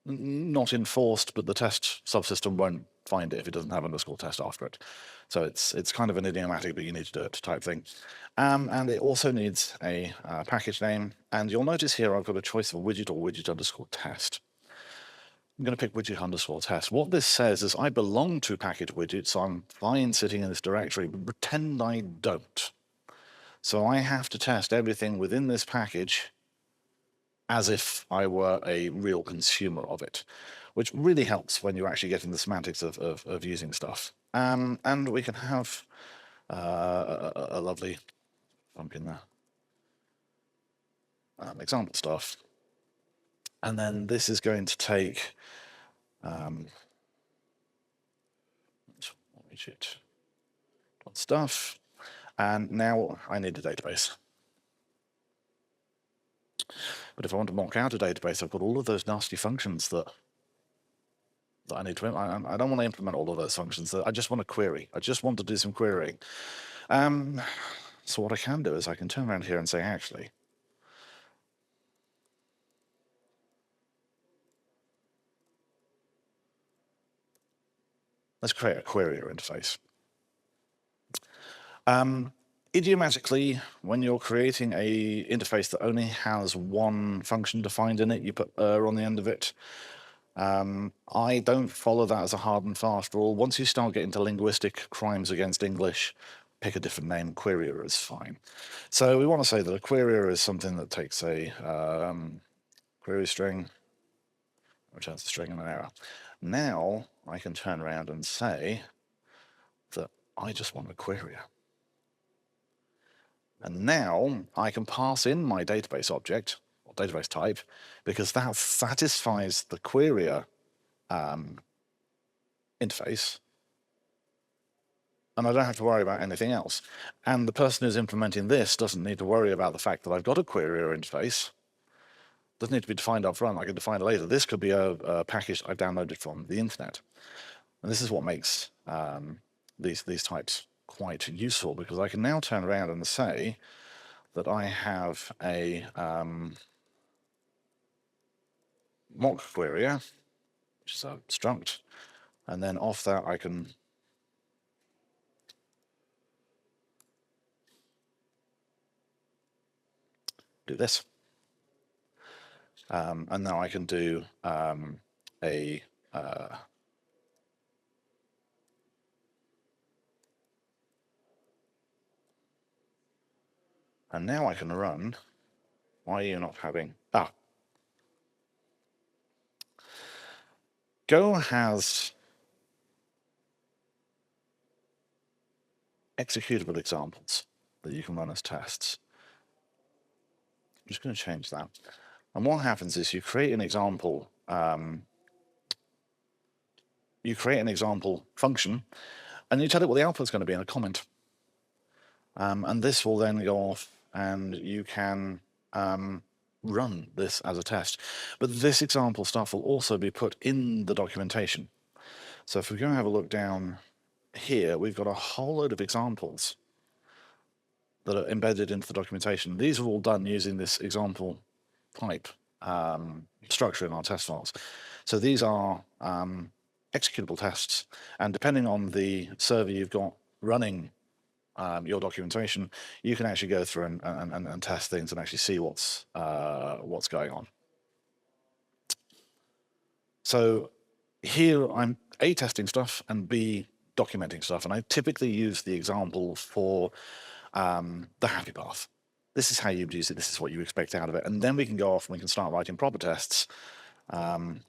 not enforced, but the test subsystem won't find it if it doesn't have _test after it. So it's kind of an idiomatic, but you need to do it type thing. And it also needs a package name. And you'll notice here I've got a choice of widget or widget_test. I'm going to pick widget_test. What this says is I belong to package widget, so I'm fine sitting in this directory, but pretend I don't. So I have to test everything within this package as if I were a real consumer of it, which really helps when you're actually getting the semantics of using stuff. And we can have a lovely bump in there. Example stuff. And then this is going to take stuff, and now I need a database. But if I want to mock out a database, I've got all of those nasty functions that I need to. I don't want to implement all of those functions. I just want to query. I just want to do some querying. So what I can do is I can turn around here and say, actually, let's create a querier interface. Idiomatically, when you're creating a interface that only has one function defined in it, you put on the end of it. I don't follow that as a hard and fast rule. Once you start getting to linguistic crimes against English, pick a different name. Querier is fine. So we want to say that a querier is something that takes a query string, returns the string and an error. Now I can turn around and say that I just want a querier. And now I can pass in my database object, or database type, because that satisfies the querier interface, and I don't have to worry about anything else. And the person who's implementing this doesn't need to worry about the fact that I've got a querier interface. Doesn't need to be defined up front. I can define it later. This could be a package I've downloaded from the internet. And this is what makes these types quite useful, because I can now turn around and say that I have a mock querier, which is a struct, and then off that I can do this. And now I can do and now I can run. Why are you not having... Go has executable examples that you can run as tests. I'm just going to change that. And what happens is you create an example function, and you tell it what the output's going to be in a comment. And this will then go off, and you can run this as a test. But this example stuff will also be put in the documentation. So if we go and have a look down here, we've got a whole load of examples that are embedded into the documentation. These are all done using this example type structure in our test files. So these are executable tests, and depending on the server you've got running your documentation, you can actually go through and test things and actually see what's going on. So here I'm A, testing stuff, and B, documenting stuff, and I typically use the example for the happy path. This is how you use it, this is what you expect out of it, and then we can go off and we can start writing proper tests. There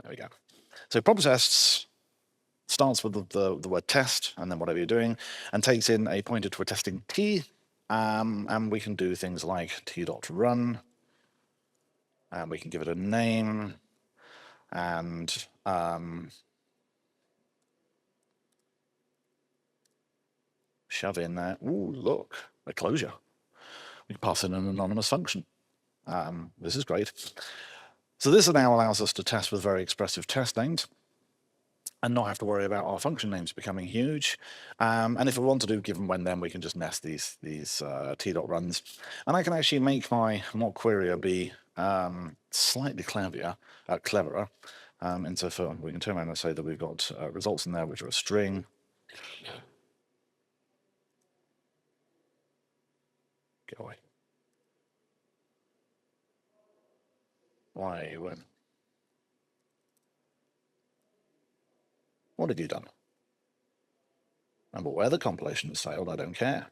we go. So proper tests starts with the word test and then whatever you're doing, and takes in a pointer to a testing t, and we can do things like t.run, and we can give it a name, and shove in there, ooh, look, a closure. We can pass in an anonymous function. This is great. So this now allows us to test with very expressive test names and not have to worry about our function names becoming huge. And if we want to do given when then, we can just nest these t.runs. And I can actually make my mock querier be slightly cleverer. Insofar we can turn around and say that we've got results in there which are a string. Go away. Why? When? What have you done? And where the compilation has failed, I don't care.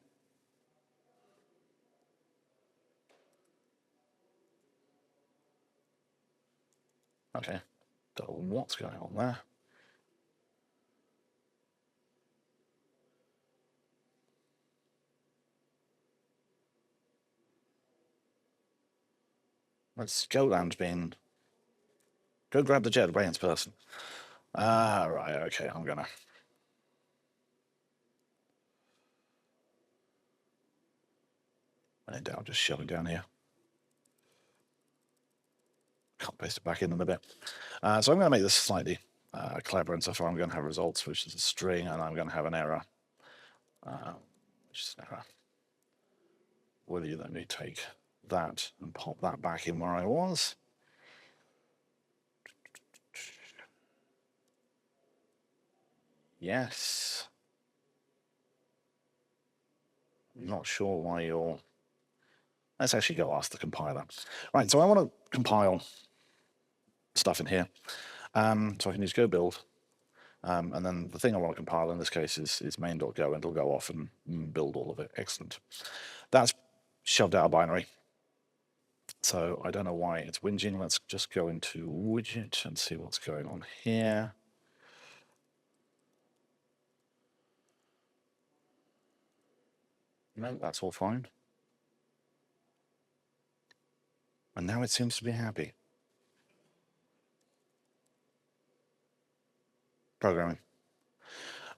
Okay, Don't know what's going on there. Let's Goland being. Go grab the JetBrains person. Ah, right, okay, I'm gonna. When in doubt, just shove it down here. Can't paste it back in a bit. So I'm going to make this slightly clever, and so far I'm going to have results, which is a string, and I'm going to have an error, which is an error. Will you let me take that and pop that back in where I was? Yes. I'm not sure why you're... Let's actually go ask the compiler. Right, so I want to compile stuff in here. So I can use go build. And then the thing I want to compile in this case is main.go, and it'll go off and build all of it. Excellent. That's shoved out a binary. So I don't know why it's whinging. Let's just go into widget and see what's going on here. No, that's all fine. And now it seems to be happy. Programming.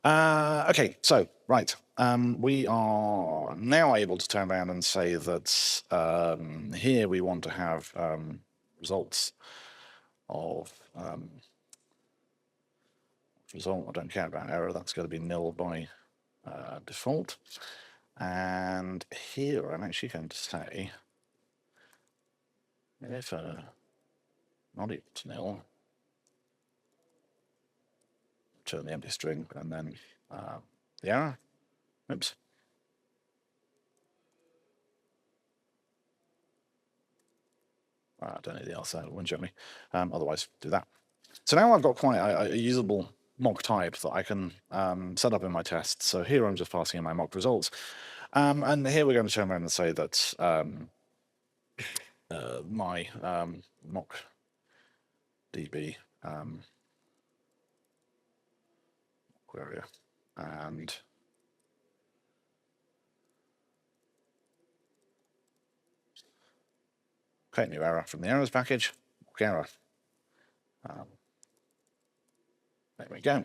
Okay, so, right. We are now able to turn around and say that here we want to have results of result. I don't care about error. That's going to be nil by default. And here I'm actually going to say if not equal to nil, turn the empty string, and then the error. Oops. I don't need the else out, it won't show me. Otherwise, do that. So now I've got quite a usable mock type that I can set up in my test. So here I'm just passing in my mock results. And here we're going to turn around and say that my mock DB query and create new error from the errors package, mock error. There we go.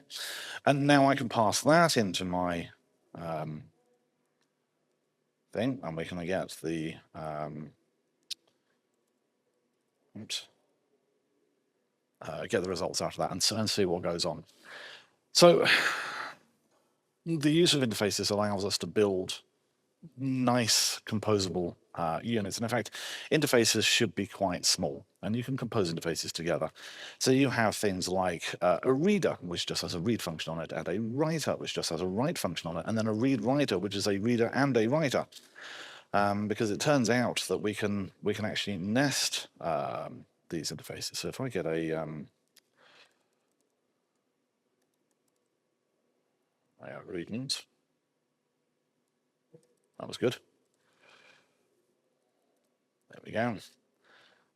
And now I can pass that into my thing, and we can get the get the results out of that and see what goes on. So the use of interfaces allows us to build nice composable units. And in fact, interfaces should be quite small, and you can compose interfaces together. So you have things like a reader, which just has a read function on it, and a writer, which just has a write function on it, and then a read writer, which is a reader and a writer. Because it turns out that we can actually nest these interfaces. So if I get a readings, that was good. There we go.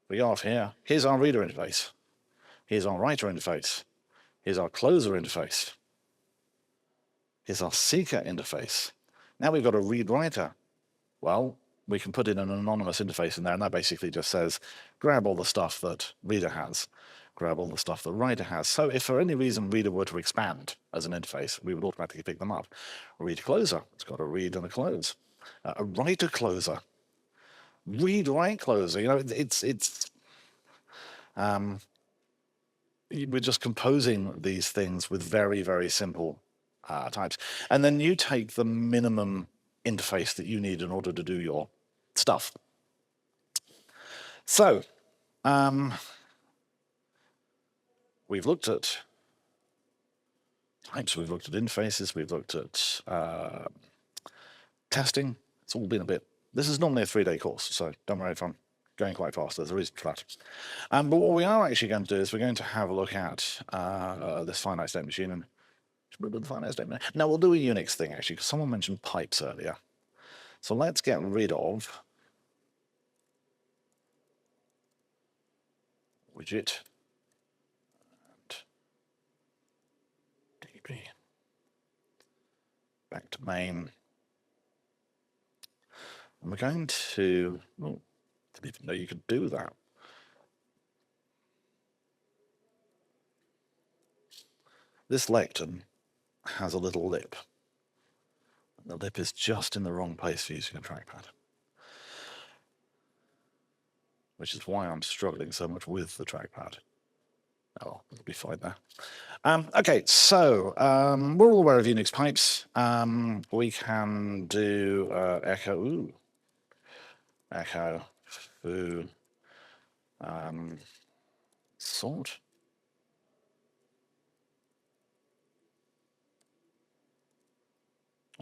We go off here. Here's our reader interface. Here's our writer interface. Here's our closer interface. Here's our seeker interface. Now we've got a read writer. Well, we can put in an anonymous interface in there, and that basically just says, grab all the stuff that reader has, grab all the stuff that writer has. So if for any reason reader were to expand as an interface, we would automatically pick them up. A read closer, it's got a read and a close. A writer closer, read write closer. You know, we're just composing these things with very, very simple types. And then you take the minimum interface that you need in order to do your stuff. So, we've looked at types, we've looked at interfaces, we've looked at testing. It's all been a bit... This is normally a 3-day course, so don't worry if I'm going quite fast. There's a reason for that. But what we are actually going to do is we're going to have a look at this finite state machine. And should we do the finite state machine? No, we'll do a Unix thing, actually, because someone mentioned pipes earlier. So let's get rid of widget back to main. And we're going to, oh, didn't even know you could do that. This lectern has a little lip. The lip is just in the wrong place for using a trackpad, which is why I'm struggling so much with the trackpad. Oh, it'll be fine there. Okay, so we're all aware of Unix pipes. We can do echo, echo, foo, sort.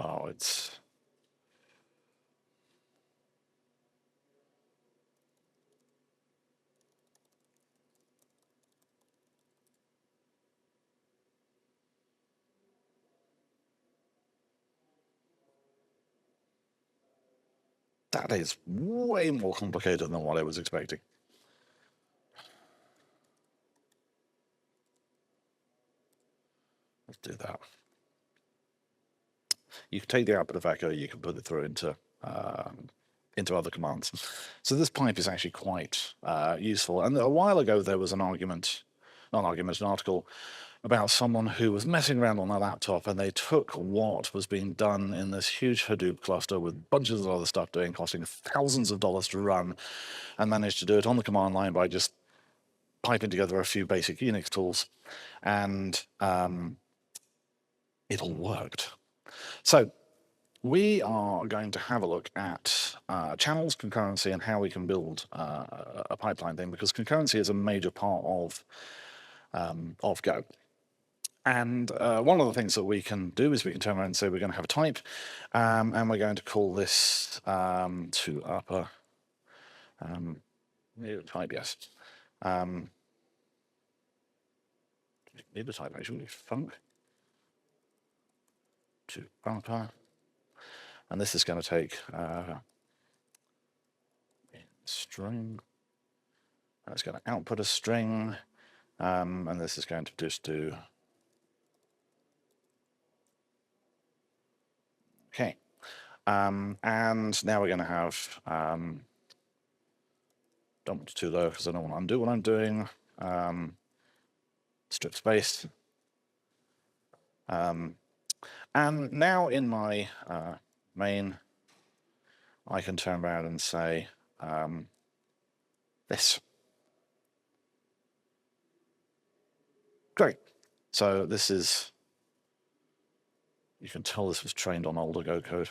Oh, it's... That is way more complicated than what I was expecting. Let's do that. You can take the output of echo, you can put it through into other commands. So this pipe is actually quite useful. And a while ago there was an argument, not an argument, an article about someone who was messing around on their laptop, and they took what was being done in this huge Hadoop cluster with bunches of other stuff doing, costing thousands of dollars to run, and managed to do it on the command line by just piping together a few basic Unix tools, and it all worked. So we are going to have a look at channels, concurrency, and how we can build a pipeline thing, because concurrency is a major part of Go. And one of the things that we can do is we can turn around and say we're going to have a type, and we're going to call this to upper type, yes. Need a type actually, func to upper, and this is going to take string, and it's going to output a string, and this is going to just do. Okay, and now we're going to have dumped too low because I don't want to undo what I'm doing. Strip space. And now in my main, I can turn around and say this. Great. So this is, you can tell this was trained on older Go code.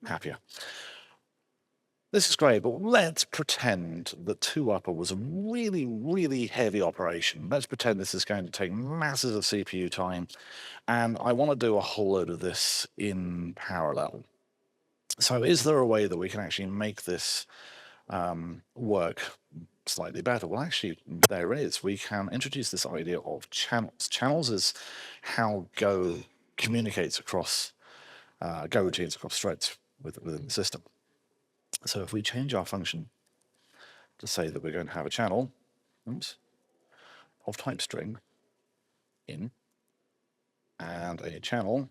Happier. This is great, but let's pretend that 2-upper was a really, really heavy operation. Let's pretend this is going to take masses of CPU time, and I want to do a whole load of this in parallel. So is there a way that we can actually make this work slightly better? Well, actually, there is. We can introduce this idea of channels. Channels is how Go communicates across Go routines across threads within the system. So if we change our function to say that we're going to have a channel of type string in, and a channel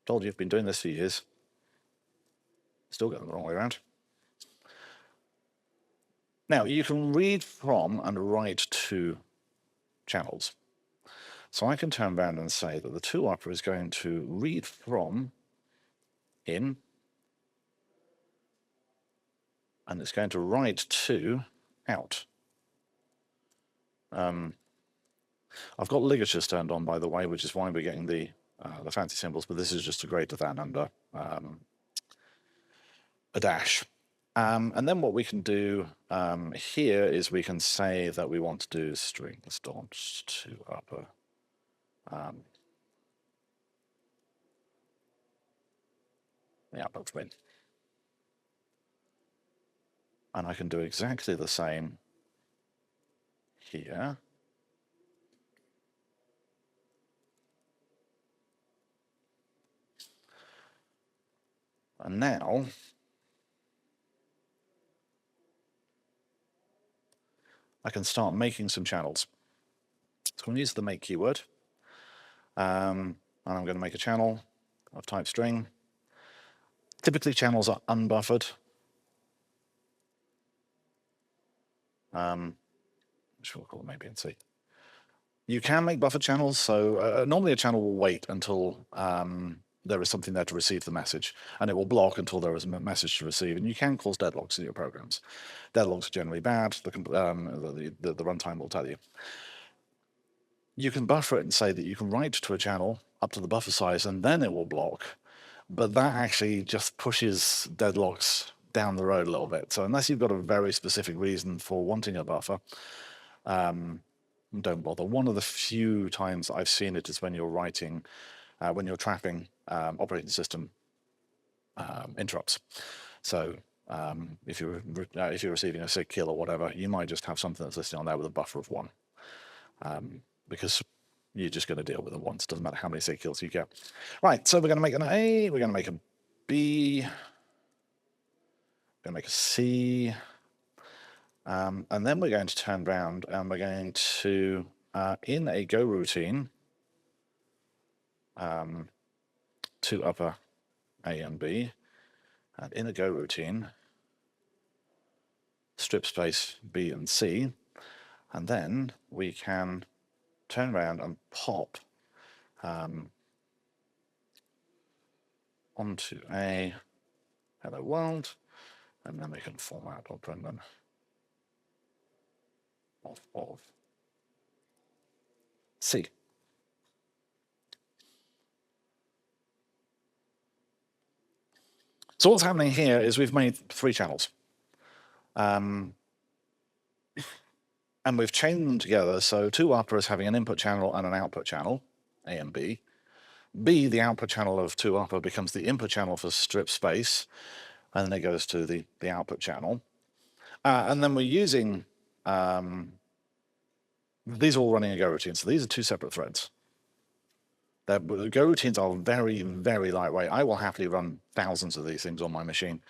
told you I've been doing this for years, still going the wrong way around. Now you can read from and write to channels. So I can turn around and say that the 2-upper is going to read from in, and it's going to write to out. I've got ligatures turned on, by the way, which is why we're getting the fancy symbols, but this is just a greater than under a dash. And then what we can do here is we can say that we want to do strings dot 2-upper. The output win. And I can do exactly the same here. And now I can start making some channels. So I'm going to use the make keyword. And I'm going to make a channel of type string. Typically, channels are unbuffered. Which we'll call them A, B, and C. You can make buffered channels, so normally a channel will wait until there is something there to receive the message, and it will block until there is a message to receive, and you can cause deadlocks in your programs. Deadlocks are generally bad, the runtime will tell you. You can buffer it and say that you can write to a channel up to the buffer size, and then it will block, but that actually just pushes deadlocks down the road a little bit. So unless you've got a very specific reason for wanting a buffer, don't bother. One of the few times I've seen it is when you're writing, when you're trapping operating system interrupts. So if you're receiving a SIG kill or whatever, you might just have something that's listed on there with a buffer of 1, because you're just going to deal with it once. Doesn't matter how many SIG kills you get. Right. So we're going to make an A. We're going to make a B. We're going to make a C. And then we're going to turn around and we're going to, in a go routine, 2 upper A and B, and in a go routine, strip space B and C, and then we can turn around and pop onto a hello world, and then we can format or print them of C. So what's happening here is we've made 3 channels. And we've chained them together, so 2 upper is having an input channel and an output channel, A and B. B, the output channel of 2 upper, becomes the input channel for strip space, and then it goes to the output channel. And then we're using, these are all running a go routine, so these are 2 separate threads. The go routines are very, very lightweight. I will happily run thousands of these things on my machine.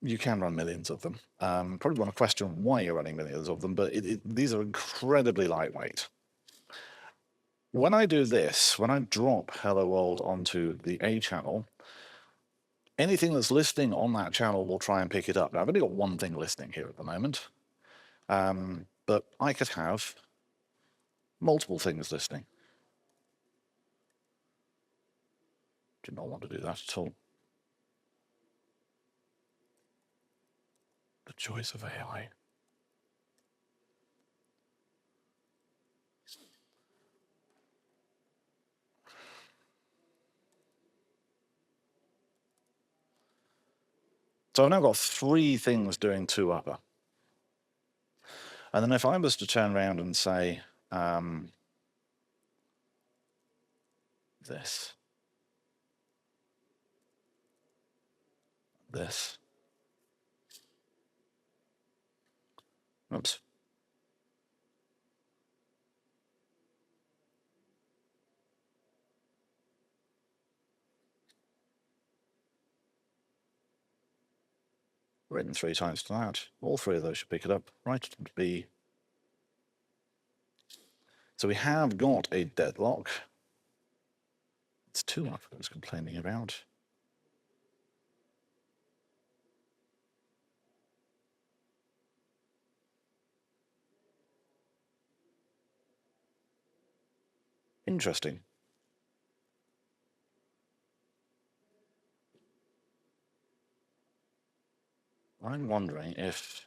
You can run millions of them. Probably want to question why you're running millions of them, but these are incredibly lightweight. When I do this, when I drop hello world onto the A channel, anything that's listening on that channel will try and pick it up. Now, I've only got 1 thing listening here at the moment, but I could have multiple things listening. Do not want to do that at all. The joys of AI. So I've now got 3 things doing 2 upper. And then if I was to turn around and say this, oops. Written 3 times to that. All 3 of those should pick it up. Right to B. So we have got a deadlock. It's 2 upper I was complaining about. Interesting. I'm wondering if...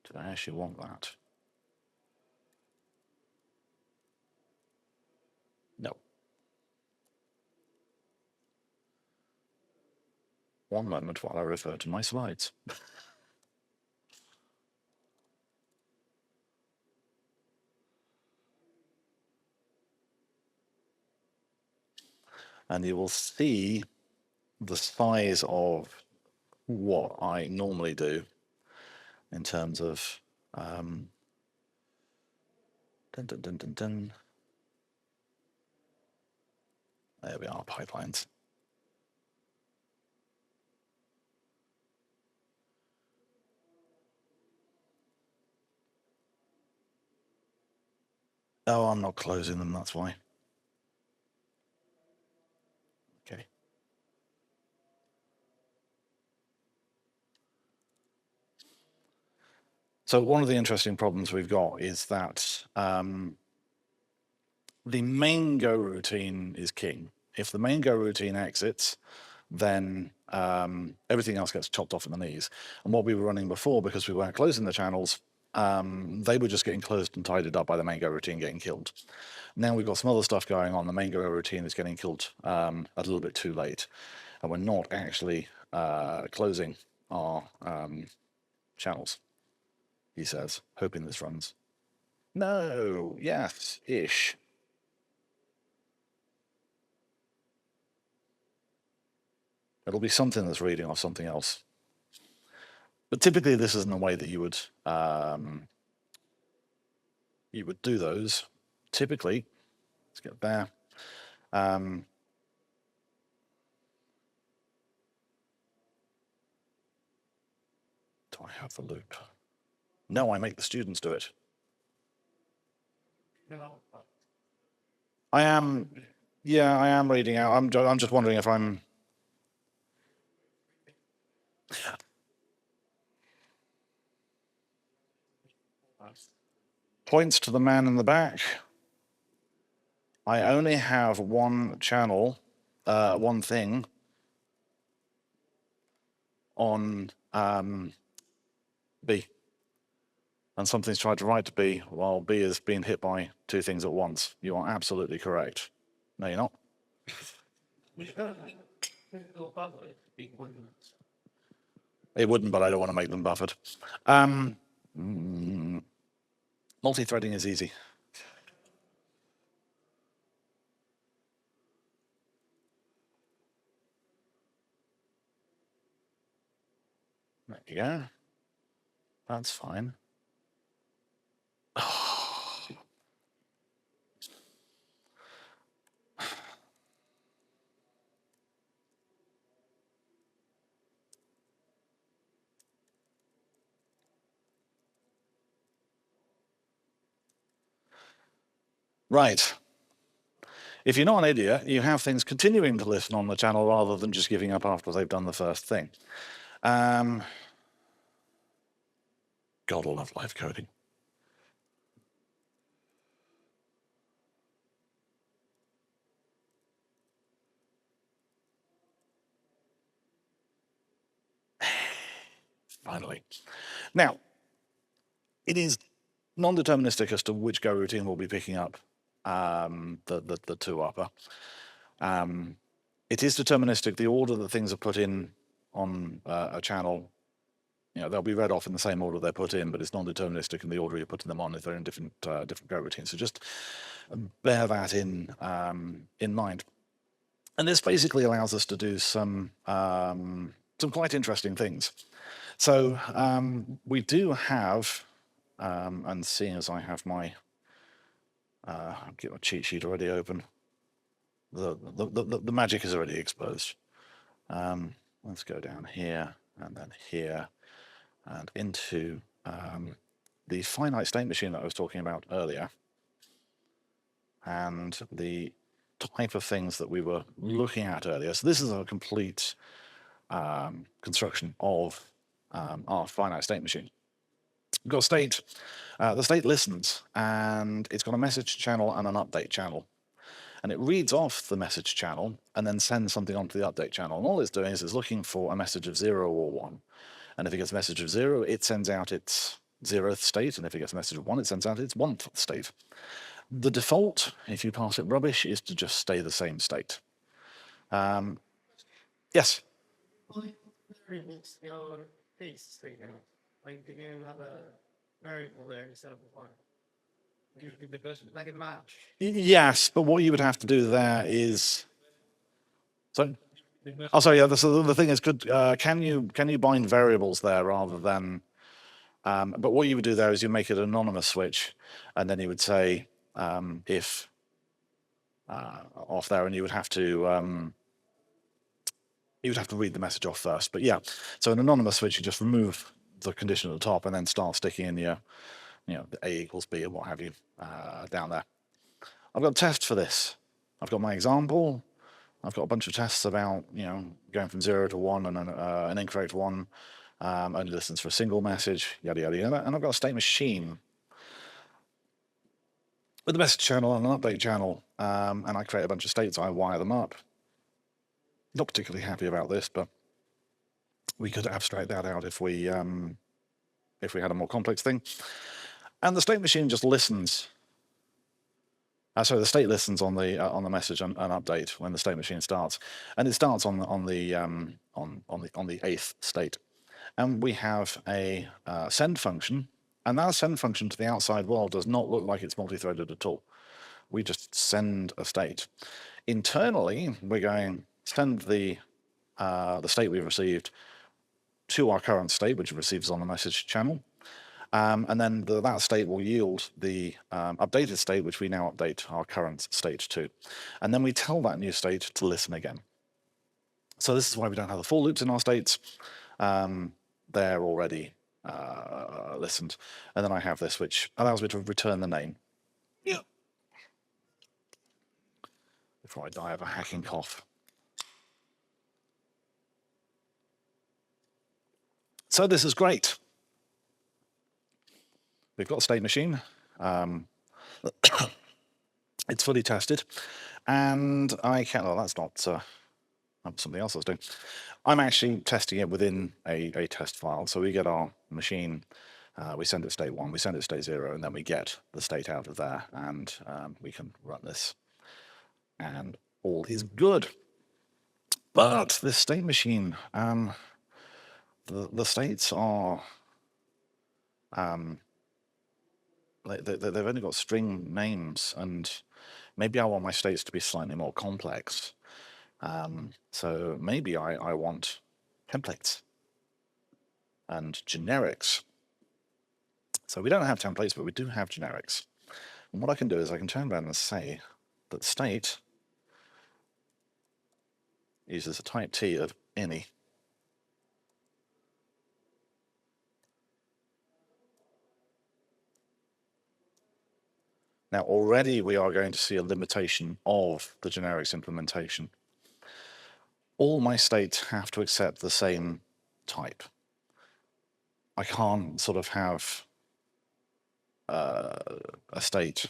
Did I actually want that? No. 1 moment while I refer to my slides. And you will see the size of what I normally do in terms of dun, dun, dun, dun, dun. There we are, pipelines. Oh, I'm not closing them, that's why. Okay. So one of the interesting problems we've got is that the main go routine is king. If the main go routine exits, then everything else gets chopped off at the knees. And what we were running before, because we weren't closing the channels, they were just getting closed and tidied up by the main go routine getting killed. Now we've got some other stuff going on. The main go routine is getting killed a little bit too late, and we're not actually closing our channels, he says, hoping this runs. No, yes, ish. It'll be something that's reading off something else. But typically this isn't a way that you would do those. Typically, let's get there. Do I have the loop? No, I make the students do it. I am, yeah, I am reading out. I'm just wondering if I'm. Points to the man in the back. I only have one channel, one thing on B. And something's tried to write to B while B is being hit by two things at once. You are absolutely correct. No, you're not. It wouldn't, but I don't want to make them buffered. Multi-threading is easy. There you go. That's fine. Right. If you're not an idiot, you have things continuing to listen on the channel rather than just giving up after they've done the first thing. God, I love live coding. Finally. Now, it is non-deterministic as to which go routine will be picking up the two upper. It is deterministic the order that things are put in on a channel. You know, they'll be read off in the same order they're put in, but it's non-deterministic in the order you're putting them on if they're in different go routines. So just bear that in mind. And this basically allows us to do some quite interesting things. So we do have, and seeing as I have my get my cheat sheet already open, the magic is already exposed. Let's go down here and then here and into the finite state machine that I was talking about earlier, and the type of things that we were looking at earlier. So this is a complete construction of our finite state machine. We've got state. The state listens, and it's got a message channel and an update channel. And it reads off the message channel and then sends something onto the update channel. And all it's doing is it's looking for a message of 0 or 1. And if it gets a message of 0, it sends out its 0th state. And if it gets a message of 1, it sends out its 1th state. The default, if you pass it rubbish, is to just stay the same state. Yes? Like, do you have a variable there instead of one? Like a match. Yes, but what you would have to do there is. So, oh, sorry. Yeah. So the thing is, can you bind variables there rather than? But what you would do there is you make it an anonymous switch, and then you would say if off there, and you would have to read the message off first. But yeah, so an anonymous switch, you just remove the condition at the top and then start sticking in your, the A equals B or what have you down there. I've got a test for this. I've got my example. I've got a bunch of tests about, going from 0 to 1 and an incorrect 1, only listens for a single message, yada, yada, yada. And I've got a state machine with a message channel and an update channel. And I create a bunch of states. I wire them up. Not particularly happy about this, but we could abstract that out if we had a more complex thing. And the state machine just listens. So the state listens on the message and update when the state machine starts, and it starts on the 8th state. And we have a send function, and that send function to the outside world does not look like it's multi-threaded at all. We just send a state. Internally, we're going send the state we've received to our current state, which it receives on the message channel. And then that state will yield the updated state, which we now update our current state to. And then we tell that new state to listen again. So this is why we don't have the for loops in our states. They're already listened. And then I have this, which allows me to return the name. Yeah. Before I die of a hacking cough. So this is great. We've got a state machine. It's fully tested, and I can. Oh, that's not something else I was doing. I'm actually testing it within a test file. So we get our machine, we send it state 1, we send it state 0, and then we get the state out of there, and we can run this, and all is good. But this state machine, the states are. They've only got string names, and maybe I want my states to be slightly more complex. So maybe I want templates and generics. So we don't have templates, but we do have generics. And what I can do is I can turn around and say that state uses a type T of any. Now already we are going to see a limitation of the generics implementation. All my states have to accept the same type. I can't sort of have a state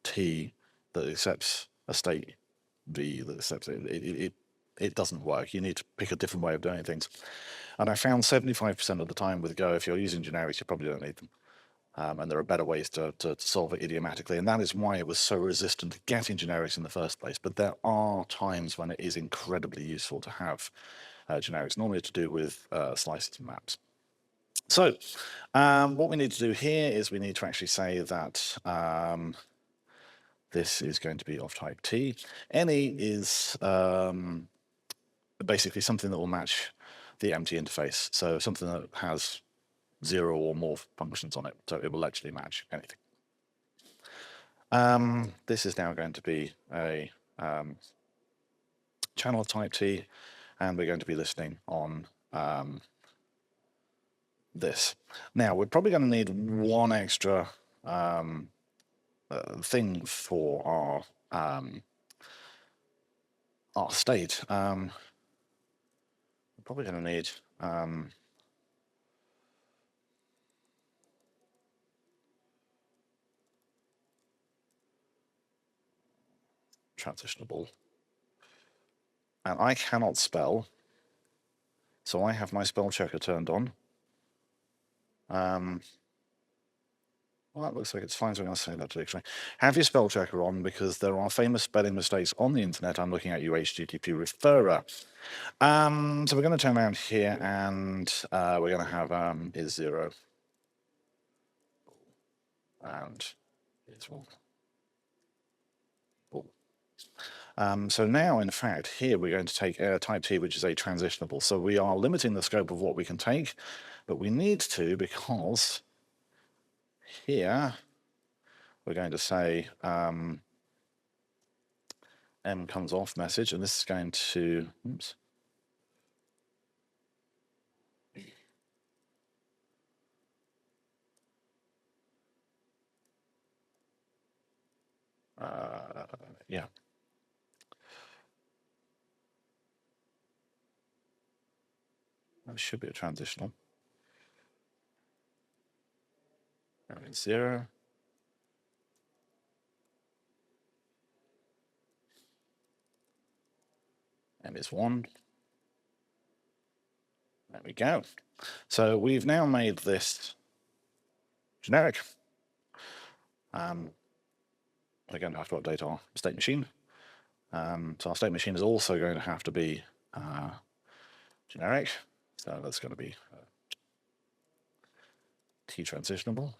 T that accepts a state V that accepts it. It doesn't work. You need to pick a different way of doing things. And I found 75% of the time with Go, if you're using generics, you probably don't need them. And there are better ways to solve it idiomatically. And that is why it was so resistant to getting generics in the first place. But there are times when it is incredibly useful to have generics, normally to do with slices and maps. So what we need to do here is we need to actually say that this is going to be of type T. Any is basically something that will match the empty interface. So something that has 0 or more functions on it. So it will actually match anything. This is now going to be a channel of type T, and we're going to be listening on this. Now, we're probably going to need one extra thing for our state. We're probably going to need transitionable. And I cannot spell, so I have my spell checker turned on. Well, that looks like it's fine, so I'm going to say that to the dictionary. Have your spell checker on, because there are famous spelling mistakes on the internet. I'm looking at you, HTTP referrer. So we're going to turn around here, and we're going to have is 0. And is 1. So now, in fact, here we're going to take type T, which is a transitionable. So we are limiting the scope of what we can take, but we need to, because here we're going to say M comes off message, and this is going to, oops. Yeah. That should be a transitional. M is 0. M is 1. There we go. So we've now made this generic. We're going to have to update our state machine. So our state machine is also going to have to be generic. So that's going to be T transitionable.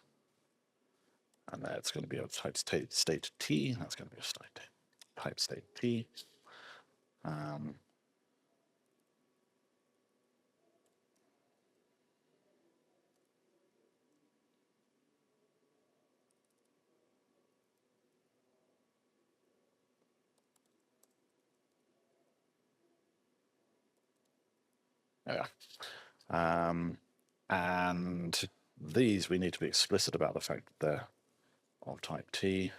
And that's going to be a type state T. That's going to be a type state T. Yeah. And these we need to be explicit about the fact that they're of type T.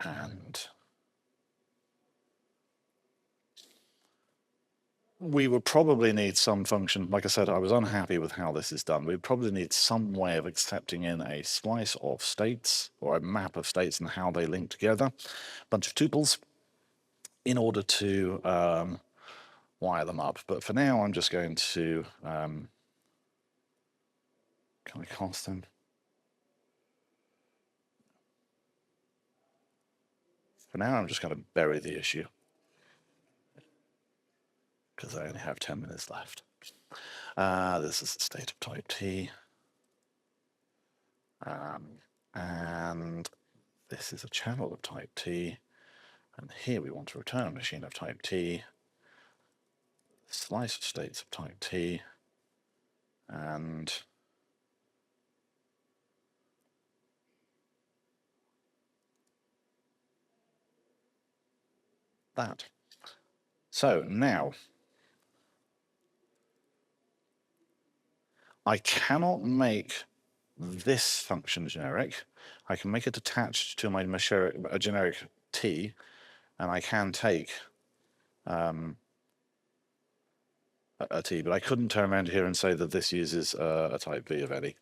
And we would probably need some function. Like I said, I was unhappy with how this is done. We'd probably need some way of accepting in a slice of states or a map of states and how they link together, a bunch of tuples, in order to wire them up. But for now, I'm just going to, can we cast them? For now, I'm just going to bury the issue because I only have 10 minutes left. This is the state of type T. And this is a channel of type T. And here we want to return a machine of type T, slice of states of type T, and that. So now, I cannot make this function generic. I can make it attached to my a generic T, and I can take a T, but I couldn't turn around here and say that this uses a type V of any.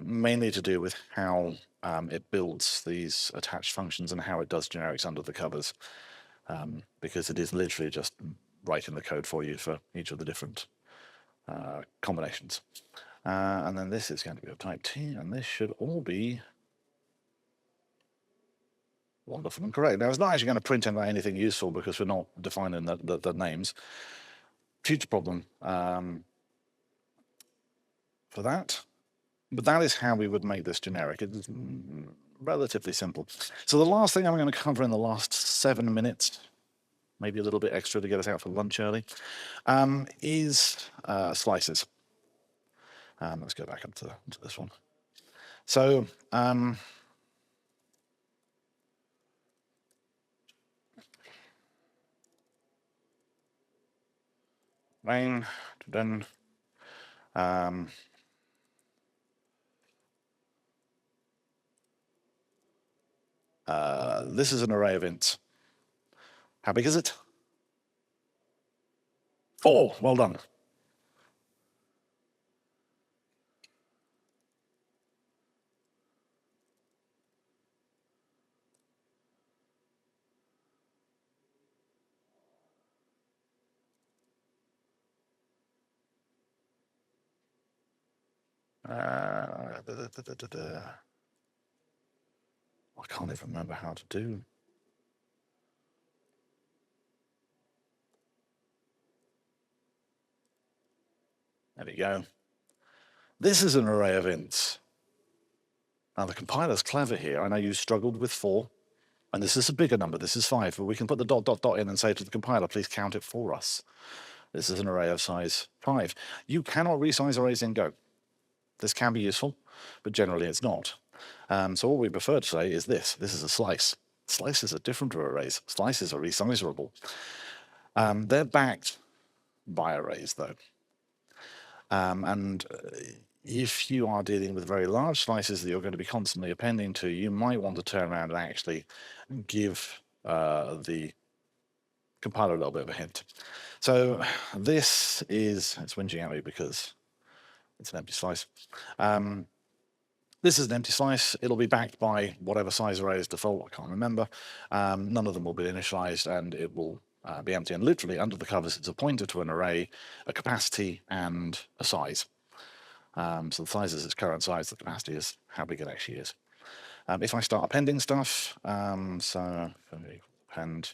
Mainly to do with how it builds these attached functions and how it does generics under the covers, because it is literally just writing the code for you for each of the different combinations. And then this is going to be of type T, and this should all be wonderful and correct. Now, it's not actually going to print out anything useful because we're not defining the names. Future problem for that. But that is how we would make this generic. It's relatively simple. So the last thing I'm going to cover in the last 7 minutes, maybe a little bit extra to get us out for lunch early, is slices. Let's go back up to this one. So main, then this is an array of ints. How big is it? 4. Well done. I can't even remember how to do. There we go. This is an array of ints. Now the compiler's clever here. I know you struggled with 4, and this is a bigger number. This is 5, but we can put the ... in and say to the compiler, please count it for us. This is an array of size 5. You cannot resize arrays in Go. This can be useful, but generally it's not. So what we prefer to say is this. This is a slice. Slices are different to arrays. Slices are resizable. They're backed by arrays, though. And if you are dealing with very large slices that you're going to be constantly appending to, you might want to turn around and actually give the compiler a little bit of a hint. So this is, it's whinging at me because it's an empty slice. This is an empty slice. It'll be backed by whatever size array is default. I can't remember. None of them will be initialized, and it will be empty. And literally under the covers, it's a pointer to an array, a capacity, and a size. So the size is its current size. The capacity is how big it actually is. If I start appending stuff, so append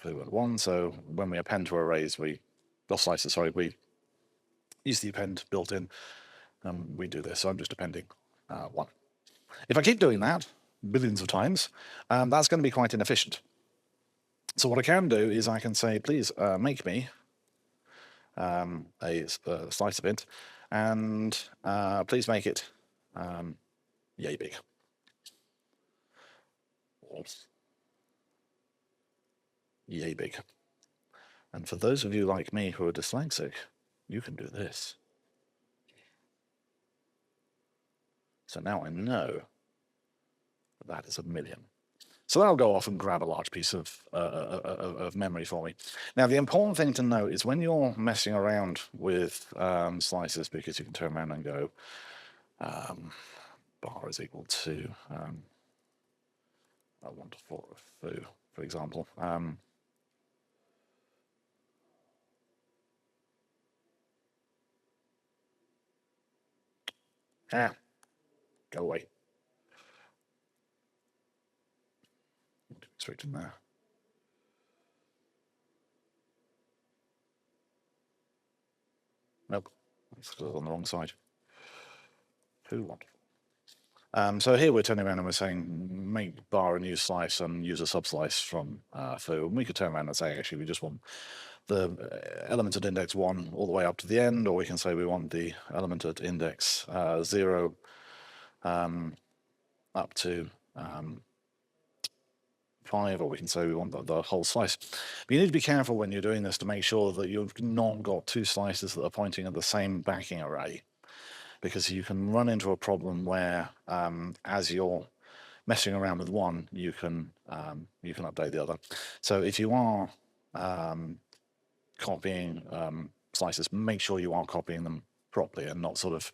foo1, so when we append to arrays, we use the append built in. We do this, so I'm just appending 1. If I keep doing that billions of times, that's going to be quite inefficient. So what I can do is I can say, please make me a slice of int, and please make it yay big. Yay big. And for those of you like me who are dyslexic, you can do this. So now I know that is 1,000,000. So that'll go off and grab a large piece of memory for me. Now, the important thing to note is when you're messing around with slices, because you can turn around and go bar is equal to 1 to 4 of foo, for example. Go away. Straight in there. Nope, it's on the wrong side. Who want? So here we're turning around and we're saying make bar a new slice and use a subslice from foo. And we could turn around and say actually we just want the element at index 1 all the way up to the end, or we can say we want the element at index 0 up to 5, or we can say we want the whole slice. But you need to be careful when you're doing this to make sure that you've not got 2 slices that are pointing at the same backing array, because you can run into a problem where as you're messing around with one, you can update the other. So if you are copying slices, make sure you are copying them properly and not sort of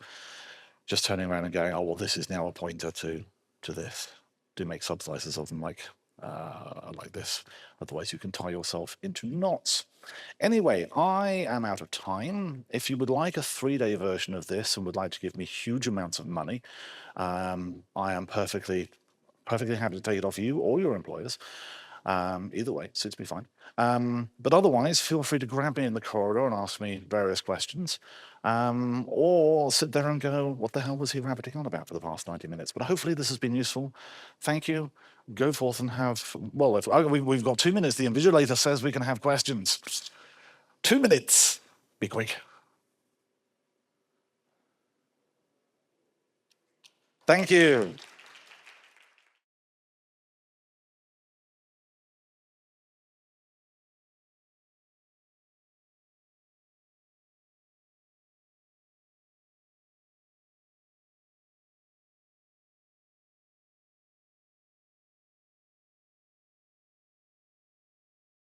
just turning around and going, oh well, this is now a pointer to this. Do make subslices of them like this, otherwise you can tie yourself into knots. Anyway, I am out of time. If you would like a 3-day version of this and would like to give me huge amounts of money, I am perfectly happy to take it off you or your employers. Either way, suits me fine. But otherwise, feel free to grab me in the corridor and ask me various questions, or sit there and go, what the hell was he rabbiting on about for the past 90 minutes? But hopefully this has been useful. Thank you. Go forth and have, well, we've got 2 minutes. The invigilator says we can have questions. 2 minutes. Be quick. Thank you.